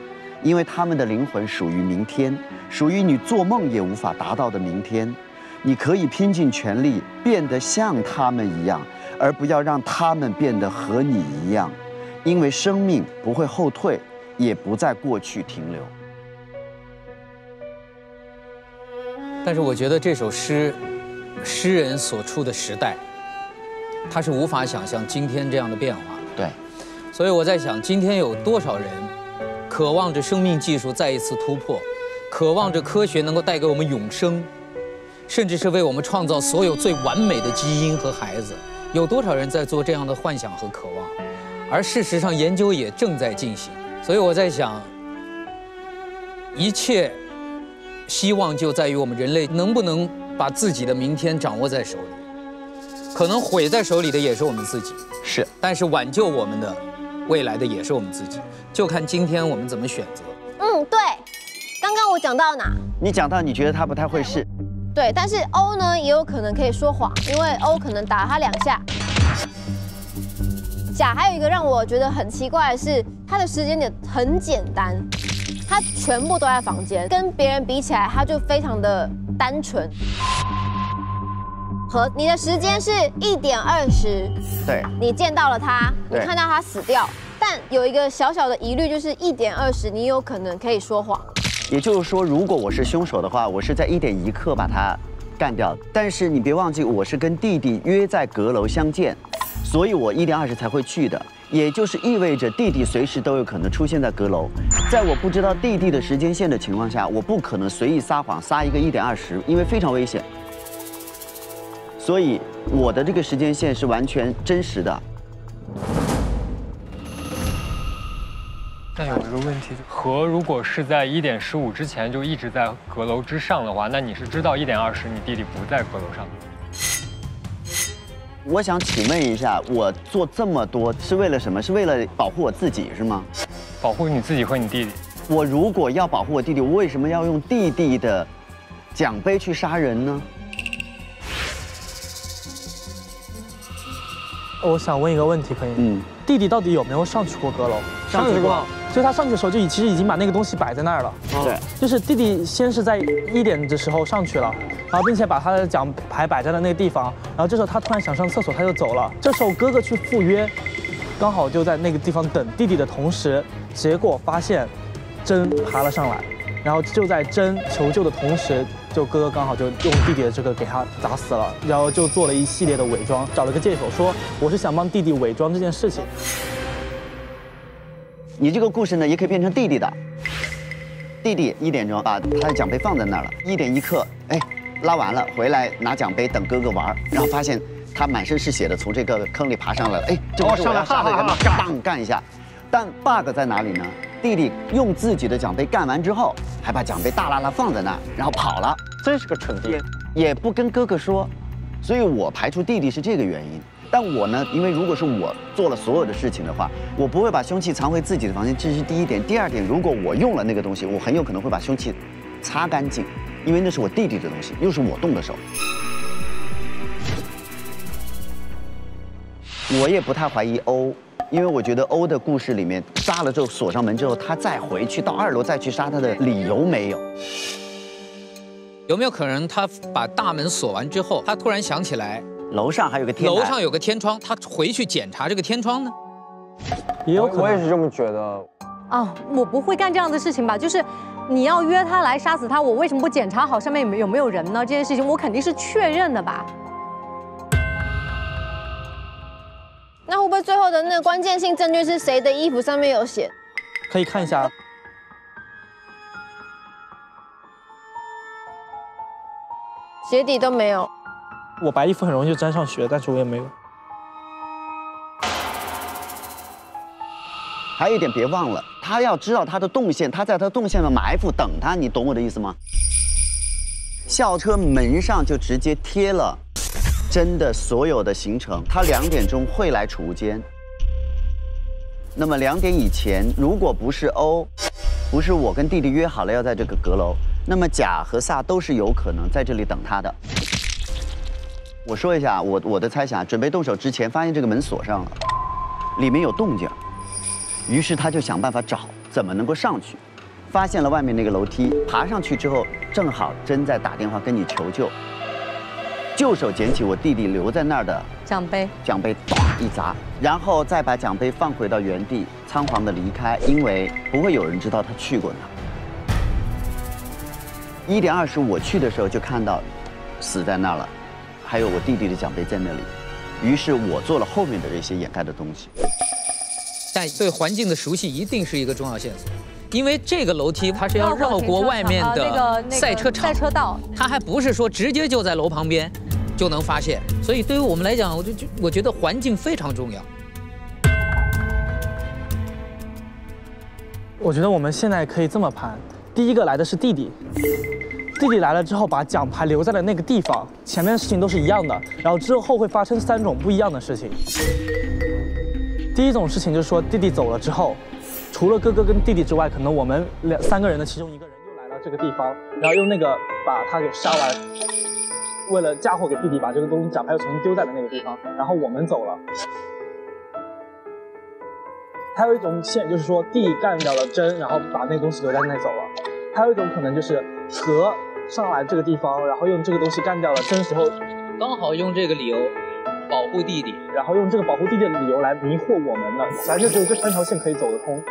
因为他们的灵魂属于明天，属于你做梦也无法达到的明天。你可以拼尽全力变得像他们一样，而不要让他们变得和你一样，因为生命不会后退，也不在过去停留。但是我觉得这首诗，诗人所处的时代，他是无法想象今天这样的变化。对，所以我在想，今天有多少人渴望着生命技术再一次突破，渴望着科学能够带给我们永生，甚至是为我们创造所有最完美的基因和孩子，有多少人在做这样的幻想和渴望？而事实上，研究也正在进行。所以我在想，一切希望就在于我们人类能不能把自己的明天掌握在手里。可能毁在手里的也是我们自己，是，但是挽救我们的未来的也是我们自己，就看今天我们怎么选择。对，刚刚我讲到哪？你讲到你觉得他不太会试，对，但是欧呢也有可能可以说谎，因为欧可能打他2下。甲还有一个让我觉得很奇怪的是，他的时间点很简单，他全部都在房间，跟别人比起来，他就非常的单纯。和你的时间是1点20，对，你见到了他，你对看到他死掉，但有一个小小的疑虑，就是1点20，你有可能可以说谎。也就是说，如果我是凶手的话，我是在1点1刻把他干掉。但是你别忘记，我是跟弟弟约在阁楼相见，所以我1点20才会去的。也就是意味着弟弟随时都有可能出现在阁楼。在我不知道弟弟的时间线的情况下，我不可能随意撒谎撒一个1点20，因为非常危险。所以我的这个时间线是完全真实的。但有一个问题，和如果是在1点15之前就一直在阁楼之上的话，那你是知道1点20你弟弟不在阁楼上的。我想请问一下，我做这么多是为了什么？是为了保护我自己是吗？保护你自己和你弟弟。我如果要保护我弟弟，我为什么要用弟弟的奖杯去杀人呢？我想问一个问题，可以吗？弟弟到底有没有上去过阁楼？上去过。就是他上去的时候就其实已经把那个东西摆在那儿了。对。就是弟弟先是在1点的时候上去了，然后并且把他的奖牌摆在了那个地方。然后这时候他突然想上厕所，他就走了。这时候哥哥去赴约，刚好就在那个地方等弟弟的同时，结果发现真爬了上来。然后就在真求救的同时，就哥哥刚好就用弟弟的这个给他砸死了，然后就做了一系列的伪装，找了个借口说我是想帮弟弟伪装这件事情。你这个故事呢，也可以变成弟弟的。弟弟1点钟把他的奖杯放在那儿了，1点1刻，哎，拉完了回来拿奖杯等哥哥玩，然后发现他满身是血的从这个坑里爬上来了，哎，这个是我要杀的人了，当干一下。但 bug 在哪里呢？弟弟用自己的奖杯干完之后，还把奖杯大拉拉放在那儿，然后跑了，真是个蠢弟，也不跟哥哥说，所以我排除弟弟是这个原因。但我呢，因为如果是我做了所有的事情的话，我不会把凶器藏回自己的房间，这是第一点。第二点，如果我用了那个东西，我很有可能会把凶器擦干净，因为那是我弟弟的东西，又是我动的手。我也不太怀疑欧。因为我觉得欧的故事里面杀了之后锁上门之后，他再回去到2楼再去杀他的理由没有。有没有可能他把大门锁完之后，他突然想起来楼上还有个天台，楼上有个天窗，他回去检查这个天窗呢？也有可能，我也是这么觉得。哦，我不会干这样的事情吧？就是你要约他来杀死他，我为什么不检查好上面有没有人呢？这件事情我肯定是确认的吧。那会不会最后的那个关键性证据是谁的衣服上面有血？可以看一下。鞋底都没有。我白衣服很容易就沾上血，但是我也没有。还有一点别忘了，他要知道他的动线，他在他动线的埋伏等他，你懂我的意思吗？校车门上就直接贴了真的所有的行程，他2点钟会来储物间。那么2点以前，如果不是欧，不是我跟弟弟约好了要在这个阁楼，那么甲和萨都是有可能在这里等他的。我说一下我的猜想，准备动手之前发现这个门锁上了，里面有动静，于是他就想办法找怎么能够上去，发现了外面那个楼梯，爬上去之后，正好真在打电话跟你求救。就手捡起我弟弟留在那儿的奖杯，一砸，然后再把奖杯放回到原地，仓皇的离开，因为不会有人知道他去过那。1点25我去的时候就看到死在那儿了，还有我弟弟的奖杯在那里，于是我做了后面的这些掩盖的东西。但对环境的熟悉一定是一个重要线索。因为这个楼梯它是要绕过外面的赛车场、赛车道，它还不是说直接就在楼旁边就能发现，所以对于我们来讲，我觉得环境非常重要。我觉得我们现在可以这么盘：第一个来的是弟弟，弟弟来了之后把奖牌留在了那个地方，前面的事情都是一样的，然后之后会发生3种不一样的事情。第一种事情就是说弟弟走了之后。除了哥哥跟弟弟之外，可能我们3个人的其中一个人又来到这个地方，然后用那个把他给杀完，为了嫁祸给弟弟，把这个东西奖牌又重新丢在了那个地方，然后我们走了。还有一种线就是说弟弟干掉了真，然后把那个东西留在那走了。还有一种可能就是和上来这个地方，然后用这个东西干掉了真时候，刚好用这个理由保护弟弟，然后用这个保护弟弟的理由来迷惑我们了。反正就只有这3条线可以走得通。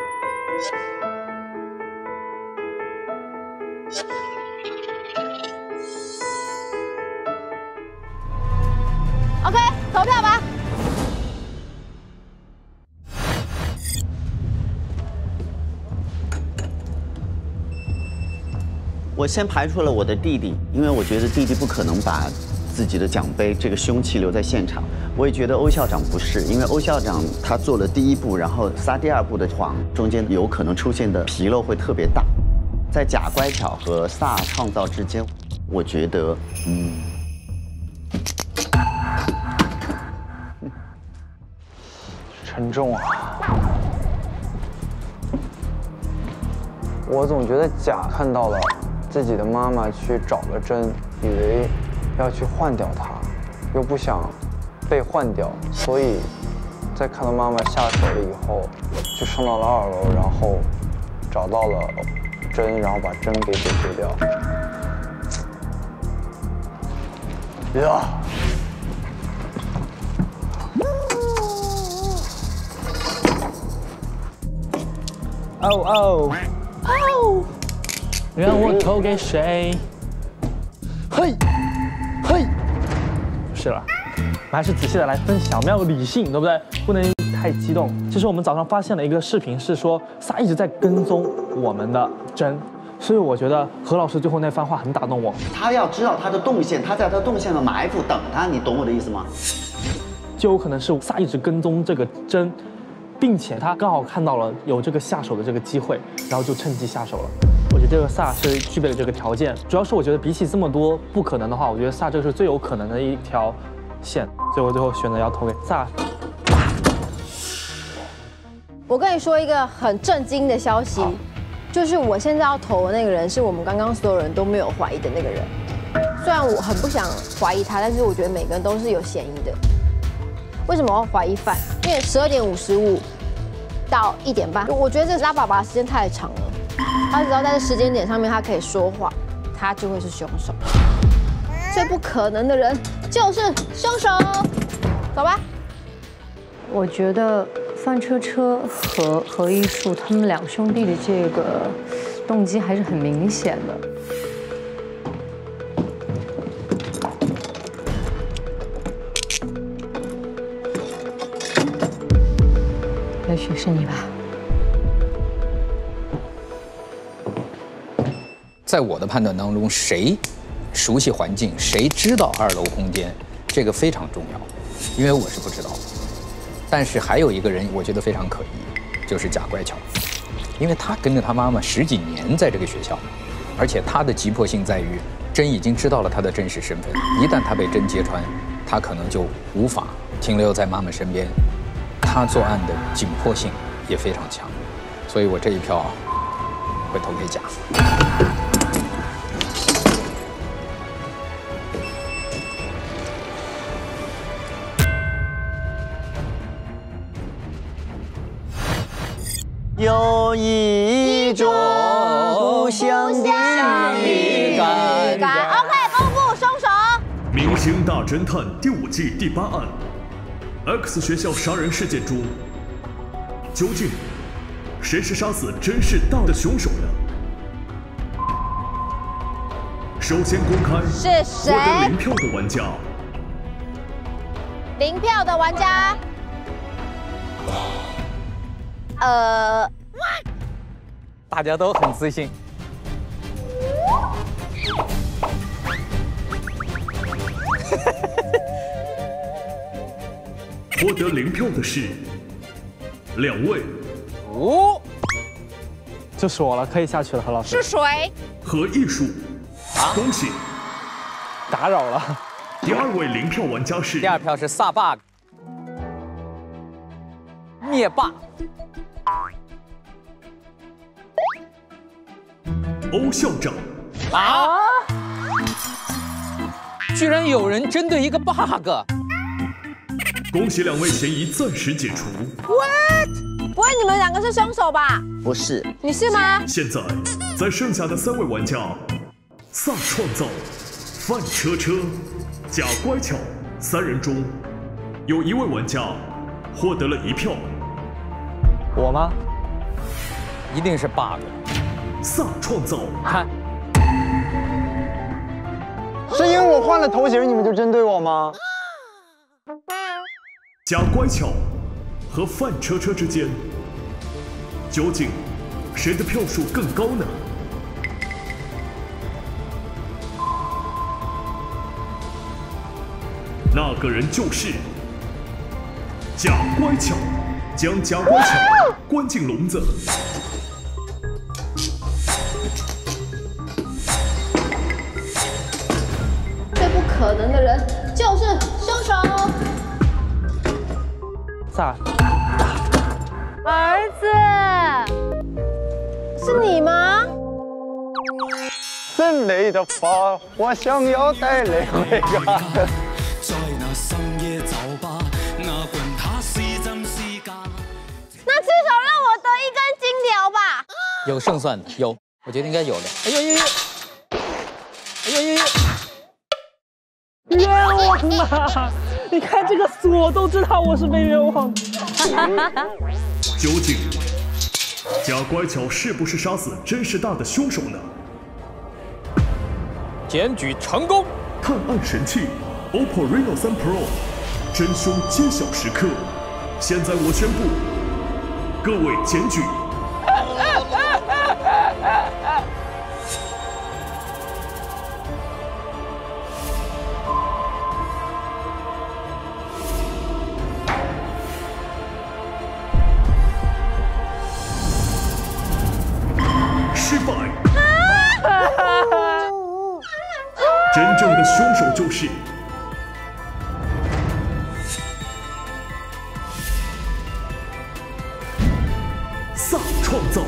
OK， 投票吧。我先排除了我的弟弟，因为我觉得弟弟不可能把自己的奖杯这个凶器留在现场。我也觉得欧校长不是，因为欧校长他做了第1步，然后撒第2步的谎，中间有可能出现的纰漏会特别大。在假乖巧和萨创造之间，我觉得，沉重啊！我总觉得甲看到了自己的妈妈去找了真，以为要去换掉她，又不想被换掉，所以在看到妈妈下手了以后，就上到了2楼，然后找到了真，然后把真给解决掉。呀！哦哦哦！让我投给谁？嘿，嘿，不是了，我们还是仔细的来分析，我们要理性，对不对？不能太激动。其实我们早上发现了一个视频，是说萨一直在跟踪我们的真，所以我觉得何老师最后那番话很打动我。他要知道他的动线，他在他动线的埋伏等他，你懂我的意思吗？就有可能是萨一直跟踪这个真，并且他刚好看到了有这个下手的这个机会，然后就趁机下手了。我觉得这个萨是具备了这个条件，主要是我觉得比起这么多不可能的话，我觉得萨这是最有可能的一条线，所以我最后选择要投给萨。我跟你说一个很震惊的消息，就是我现在要投的那个人是我们刚刚所有人都没有怀疑的那个人。虽然我很不想怀疑他，但是我觉得每个人都是有嫌疑的。为什么我要怀疑范？因为12点55到1点半，我觉得这拉粑粑的时间太长了。他只要在这时间点上面，他可以说话，他就会是凶手。最不可能的人就是凶手。走吧。我觉得范车车和何一树他们两兄弟的这个动机还是很明显的。也许是你吧。在我的判断当中，谁熟悉环境，谁知道2楼空间，这个非常重要，因为我是不知道的。但是还有一个人，我觉得非常可疑，就是贾乖巧，因为他跟着他妈妈10几年在这个学校，而且他的急迫性在于，真已经知道了他的真实身份，一旦他被真揭穿，他可能就无法停留在妈妈身边，他作案的紧迫性也非常强，所以我这一票会投给贾。有一种不祥的预感。OK， 公布凶手。明星大侦探第5季第8案 ，X 学校杀人事件中，究竟谁是杀死真是大的凶手呢？首先公开是谁？获得0票的玩家。0票的玩家。大家都很自信。获得0票的是2位。哦，就是我了，可以下去了，何老师。是谁？何艺术。恭喜。打扰了。第2位0票玩家是。第2票是萨 bug。灭霸。欧校长。啊！居然有人针对一个 bug。恭喜2位嫌疑暂时解除。What？ 不会你们2个是凶手吧？不是。你是吗？现在，在剩下的3位玩家，萨创造、范车车、贾乖巧3人中，有1位玩家获得了1票。我吗？一定是 bug。萨创造，看，是因为我换了头型，你们就针对我吗？贾乖巧和范车车之间，究竟谁的票数更高呢？那个人就是贾乖巧，将贾乖巧关进笼子。最不可能的人就是凶手。萨，儿子，是你吗？森雷的花，我想要带泪回家。那至少让我得1根金条吧。有胜算的，有，我觉得应该有的。哎呦呦呦！哎呦呦呦！让呐！你看这个锁都知道我是被冤枉的。究竟假乖巧是不是杀死真实大的凶手呢？检举成功。探案神器 OPPO Reno 3 Pro， 真凶揭晓时刻。现在我宣布，各位检举。失败。真正的凶手就是萨创造。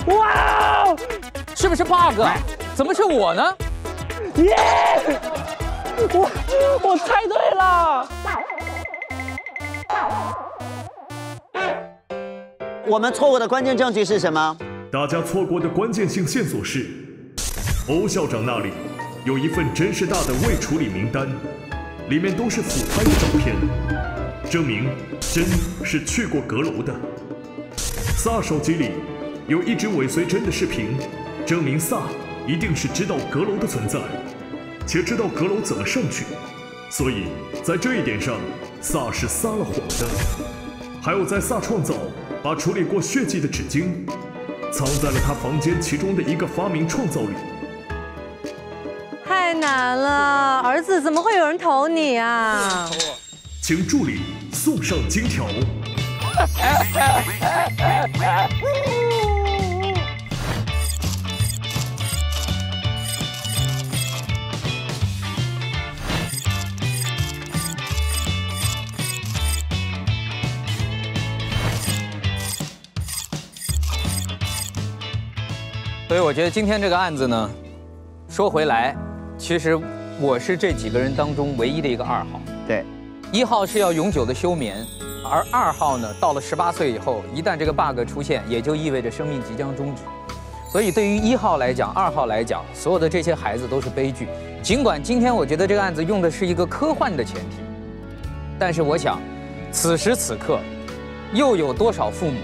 哇，是不是 bug？ 怎么是我呢？耶！我猜对了。我们错过的关键证据是什么？大家错过的关键性线索是，欧校长那里有一份真实大的未处理名单，里面都是俯拍的照片，证明真是去过阁楼的。萨手机里有一直尾随真的视频，证明萨一定是知道阁楼的存在，且知道阁楼怎么上去，所以在这一点上，萨是撒了谎的。还有在萨创造把处理过血迹的纸巾藏在了他房间其中的一个发明创造里。太难了，儿子，怎么会有人投你啊？请助理送上金条。所以我觉得今天这个案子呢，说回来，其实我是这几个人当中唯一的一个2号。对，1号是要永久的休眠，而2号呢，到了18岁以后，一旦这个 bug 出现，也就意味着生命即将终止。所以对于1号来讲，2号来讲，所有的这些孩子都是悲剧。尽管今天我觉得这个案子用的是一个科幻的前提，但是我想，此时此刻，又有多少父母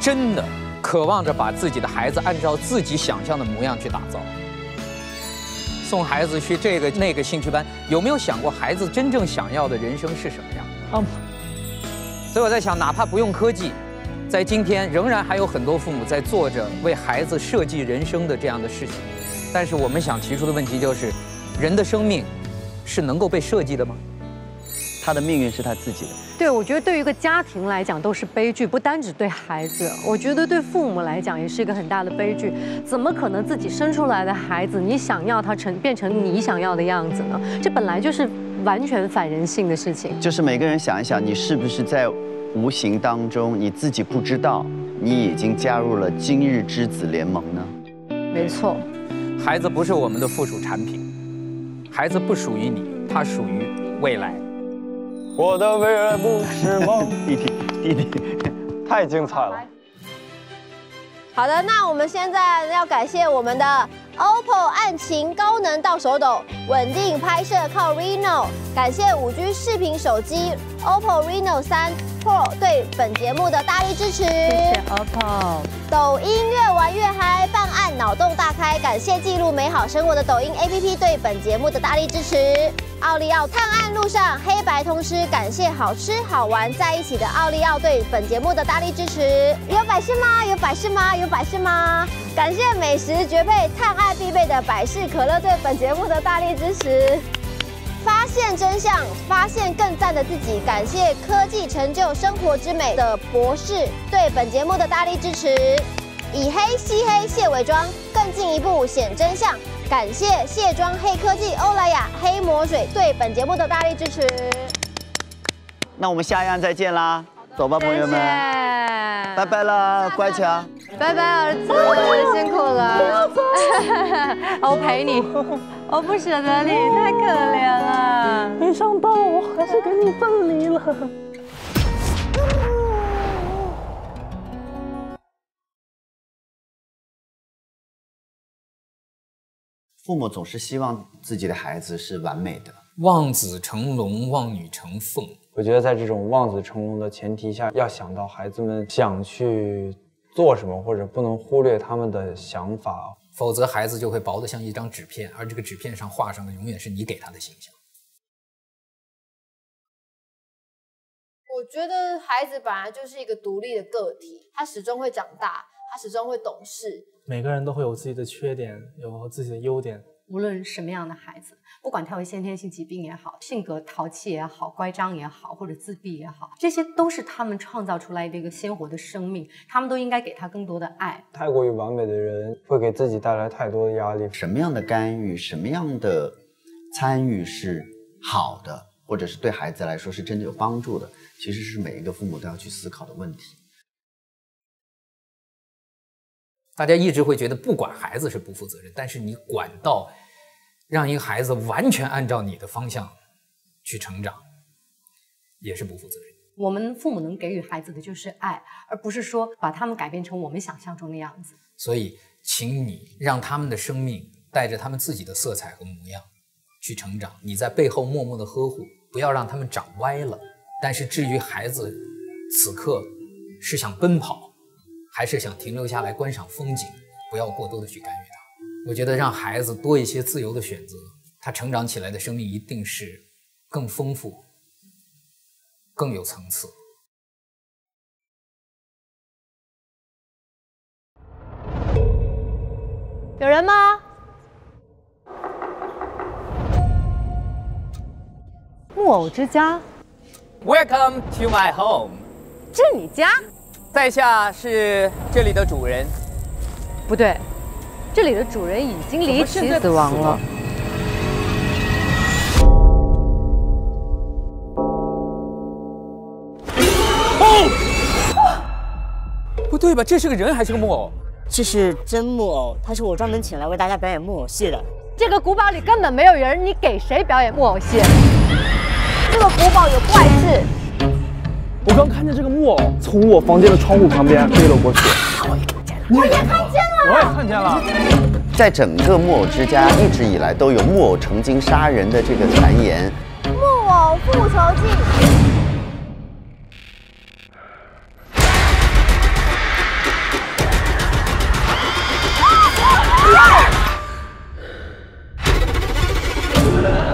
真的渴望着把自己的孩子按照自己想象的模样去打造？送孩子去这个那个兴趣班，有没有想过孩子真正想要的人生是什么样？所以我在想，哪怕不用科技，在今天仍然还有很多父母在做着为孩子设计人生的这样的事情。但是我们想提出的问题就是，人的生命是能够被设计的吗？他的命运是他自己的。对，我觉得对于一个家庭来讲都是悲剧，不单只对孩子，我觉得对父母来讲也是一个很大的悲剧。怎么可能自己生出来的孩子，你想要他变成你想要的样子呢？这本来就是完全反人性的事情。就是每个人想一想，你是不是在无形当中，你自己不知道，你已经加入了今日之子联盟呢？没错，孩子不是我们的附属产品，孩子不属于你，他属于未来。我的未来不是梦。弟弟，太精彩了。好的，那我们现在要感谢我们的 OPPO 案情高能到手抖，稳定拍摄靠 Reno， 感谢5G 视频手机 OPPO Reno 3 Pro 对本节目的大力支持。谢谢 OPPO。抖音越玩越嗨，办案脑洞大开，感谢记录美好生活的抖音 APP 对本节目的大力支持。奥利奥探案路上黑白通吃，感谢好吃好玩在一起的奥利奥对本节目的大力支持。有百事吗？有百事吗？有百事吗？感谢美食绝配探案必备的百事可乐对本节目的大力支持。发现真相，发现更赞的自己，感谢科技成就生活之美的博士对本节目的大力支持。以黑吸黑卸伪装，更进一步显真相，感谢卸妆黑科技欧莱雅黑魔水对本节目的大力支持。那我们下一案再见啦，走吧，朋友们，拜拜啦，乖巧。拜拜，儿子，辛苦了。我陪你，我不舍得你，太可怜了。没想到我还是跟你分离了。父母总是希望自己的孩子是完美的，望子成龙，望女成凤。我觉得在这种望子成龙的前提下，要想到孩子们想去做什么，或者不能忽略他们的想法，否则孩子就会薄得像一张纸片，而这个纸片上画上的永远是你给他的形象。我觉得孩子本来就是一个独立的个体，他始终会长大，他始终会懂事。每个人都会有自己的缺点，有自己的优点。无论什么样的孩子，不管他有先天性疾病也好，性格淘气也好，乖张也好，或者自闭也好，这些都是他们创造出来的一个鲜活的生命，他们都应该给他更多的爱。太过于完美的人会给自己带来太多的压力。什么样的干预，什么样的参与是好的，或者是对孩子来说是真的有帮助的，其实是每一个父母都要去思考的问题。大家一直会觉得不管孩子是不负责任，但是你管到让一个孩子完全按照你的方向去成长，也是不负责任。我们父母能给予孩子的就是爱，而不是说把他们改变成我们想象中的样子。所以请你让他们的生命带着他们自己的色彩和模样去成长，你在背后默默的呵护，不要让他们长歪了。但是至于孩子此刻是想奔跑还是想停留下来观赏风景，不要过多的去干预他。我觉得让孩子多一些自由的选择，他成长起来的生命一定是更丰富、更有层次。有人吗？木偶之家 Welcome to my home。这是你家？在下是这里的主人。不对，这里的主人已经离奇死亡了。不对吧？这是个人还是个木偶？这是真木偶，他是我专门请来为大家表演木偶戏的。这个古堡里根本没有人，你给谁表演木偶戏？这个古堡有怪事。我刚看见这个木偶从我房间的窗户旁边飞了过去。我也看见了，我也看见了。在整个木偶之家一直以来都有木偶成精杀人的这个传言。木偶复仇记。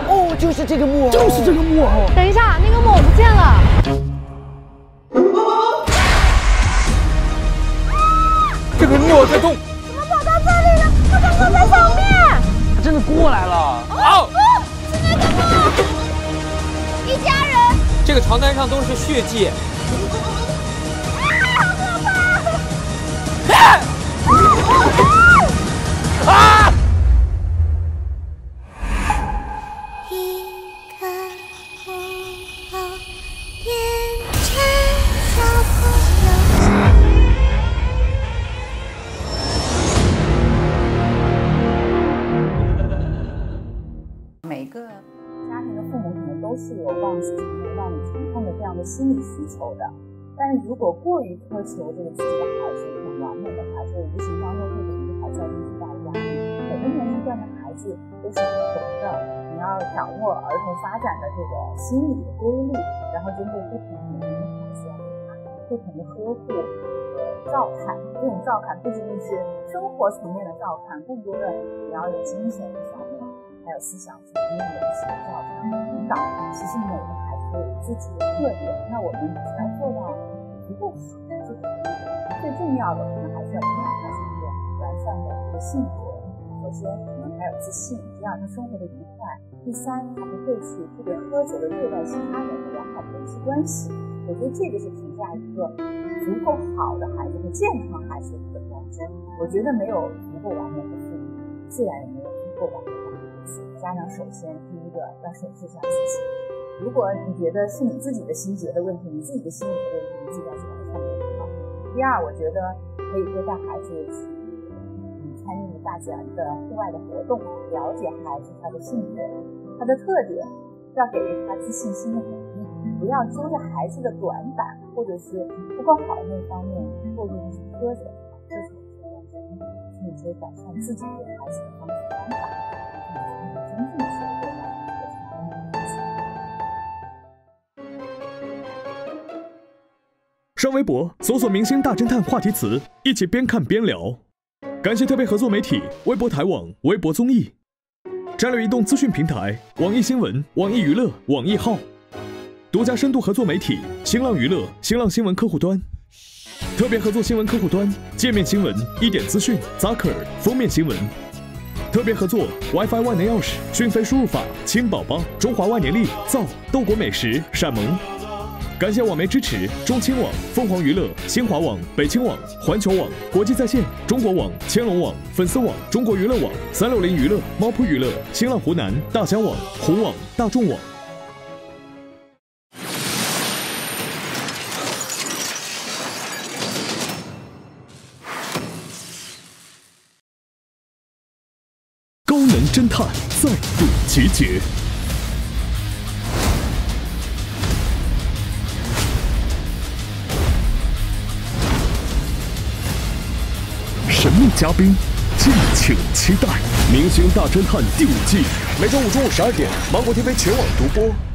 哦，就是这个木偶，就是这个木偶。等一下，那个木偶不见了。这个木偶在动，怎么跑到这里了？我刚刚在上面。他真的过来了。哦，是那个木偶，一家人。这个床单上都是血迹。好可怕！啊！每个家庭的父母可能都是有望子成龙、望女成凤的这样的心理需求的，但是如果过于苛求这个自己的孩子很完美的话，就无形当中会给一个孩子造成巨大的压力。每个年龄段的孩子都是不同的，你要掌握儿童发展的这个心理的规律，然后针对不同年龄的孩子要给他不同的呵护和照看。这种照看不仅仅是生活层面的照看，更多的也要有精神上面，还有思想层面的一些照看和引导。其实每个孩子有自己的特点，那我们只要做到足够好就可以。最重要的可能还是要培养他是一个完善的这个性格。首先可能还有自信，第二他生活的愉快，第三他不会去特别苛责的对待其他人的良好的人际关系。我觉得这个是评价一个足够好的孩子和健康孩子的一个标准。我觉得没有足够完美的父母，自然也没有足够完美的孩子。家长首先第一个要审视一下自己，如果你觉得是你自己的心结的问题，你自己的心理的问题，你自己要去改善就好。第二，我觉得可以多带孩子去参与大自然的户外的活动，了解孩子他的性格、他的特点，要给予他自信心的鼓励，不要揪着孩子的短板或者是不够好的那方面过度去苛责他，这是我觉得人可以改善自己对孩子的方式方法。精进学会的成功的事情。上微博搜索“明星大侦探”话题词，一起边看边聊。感谢特别合作媒体微博台网、微博综艺，战略移动资讯平台网易新闻、网易娱乐、网易号，独家深度合作媒体新浪娱乐、新浪新闻客户端，特别合作新闻客户端界面新闻、一点资讯、Zaker 封面新闻，特别合作 WiFi 万能钥匙、讯飞输入法、亲宝宝、中华万年历、造豆果美食、闪萌。感谢网媒支持：中青网、凤凰娱乐、新华网、北青网、环球网、国际在线、中国网、千龙网、粉丝网、中国娱乐网、360娱乐、猫扑娱乐、新浪湖南、大疆网、虎网、大众网。高能侦探再度集结。神秘嘉宾，敬请期待《明星大侦探》第5季，每周5中午12点，芒果 TV 全网独播。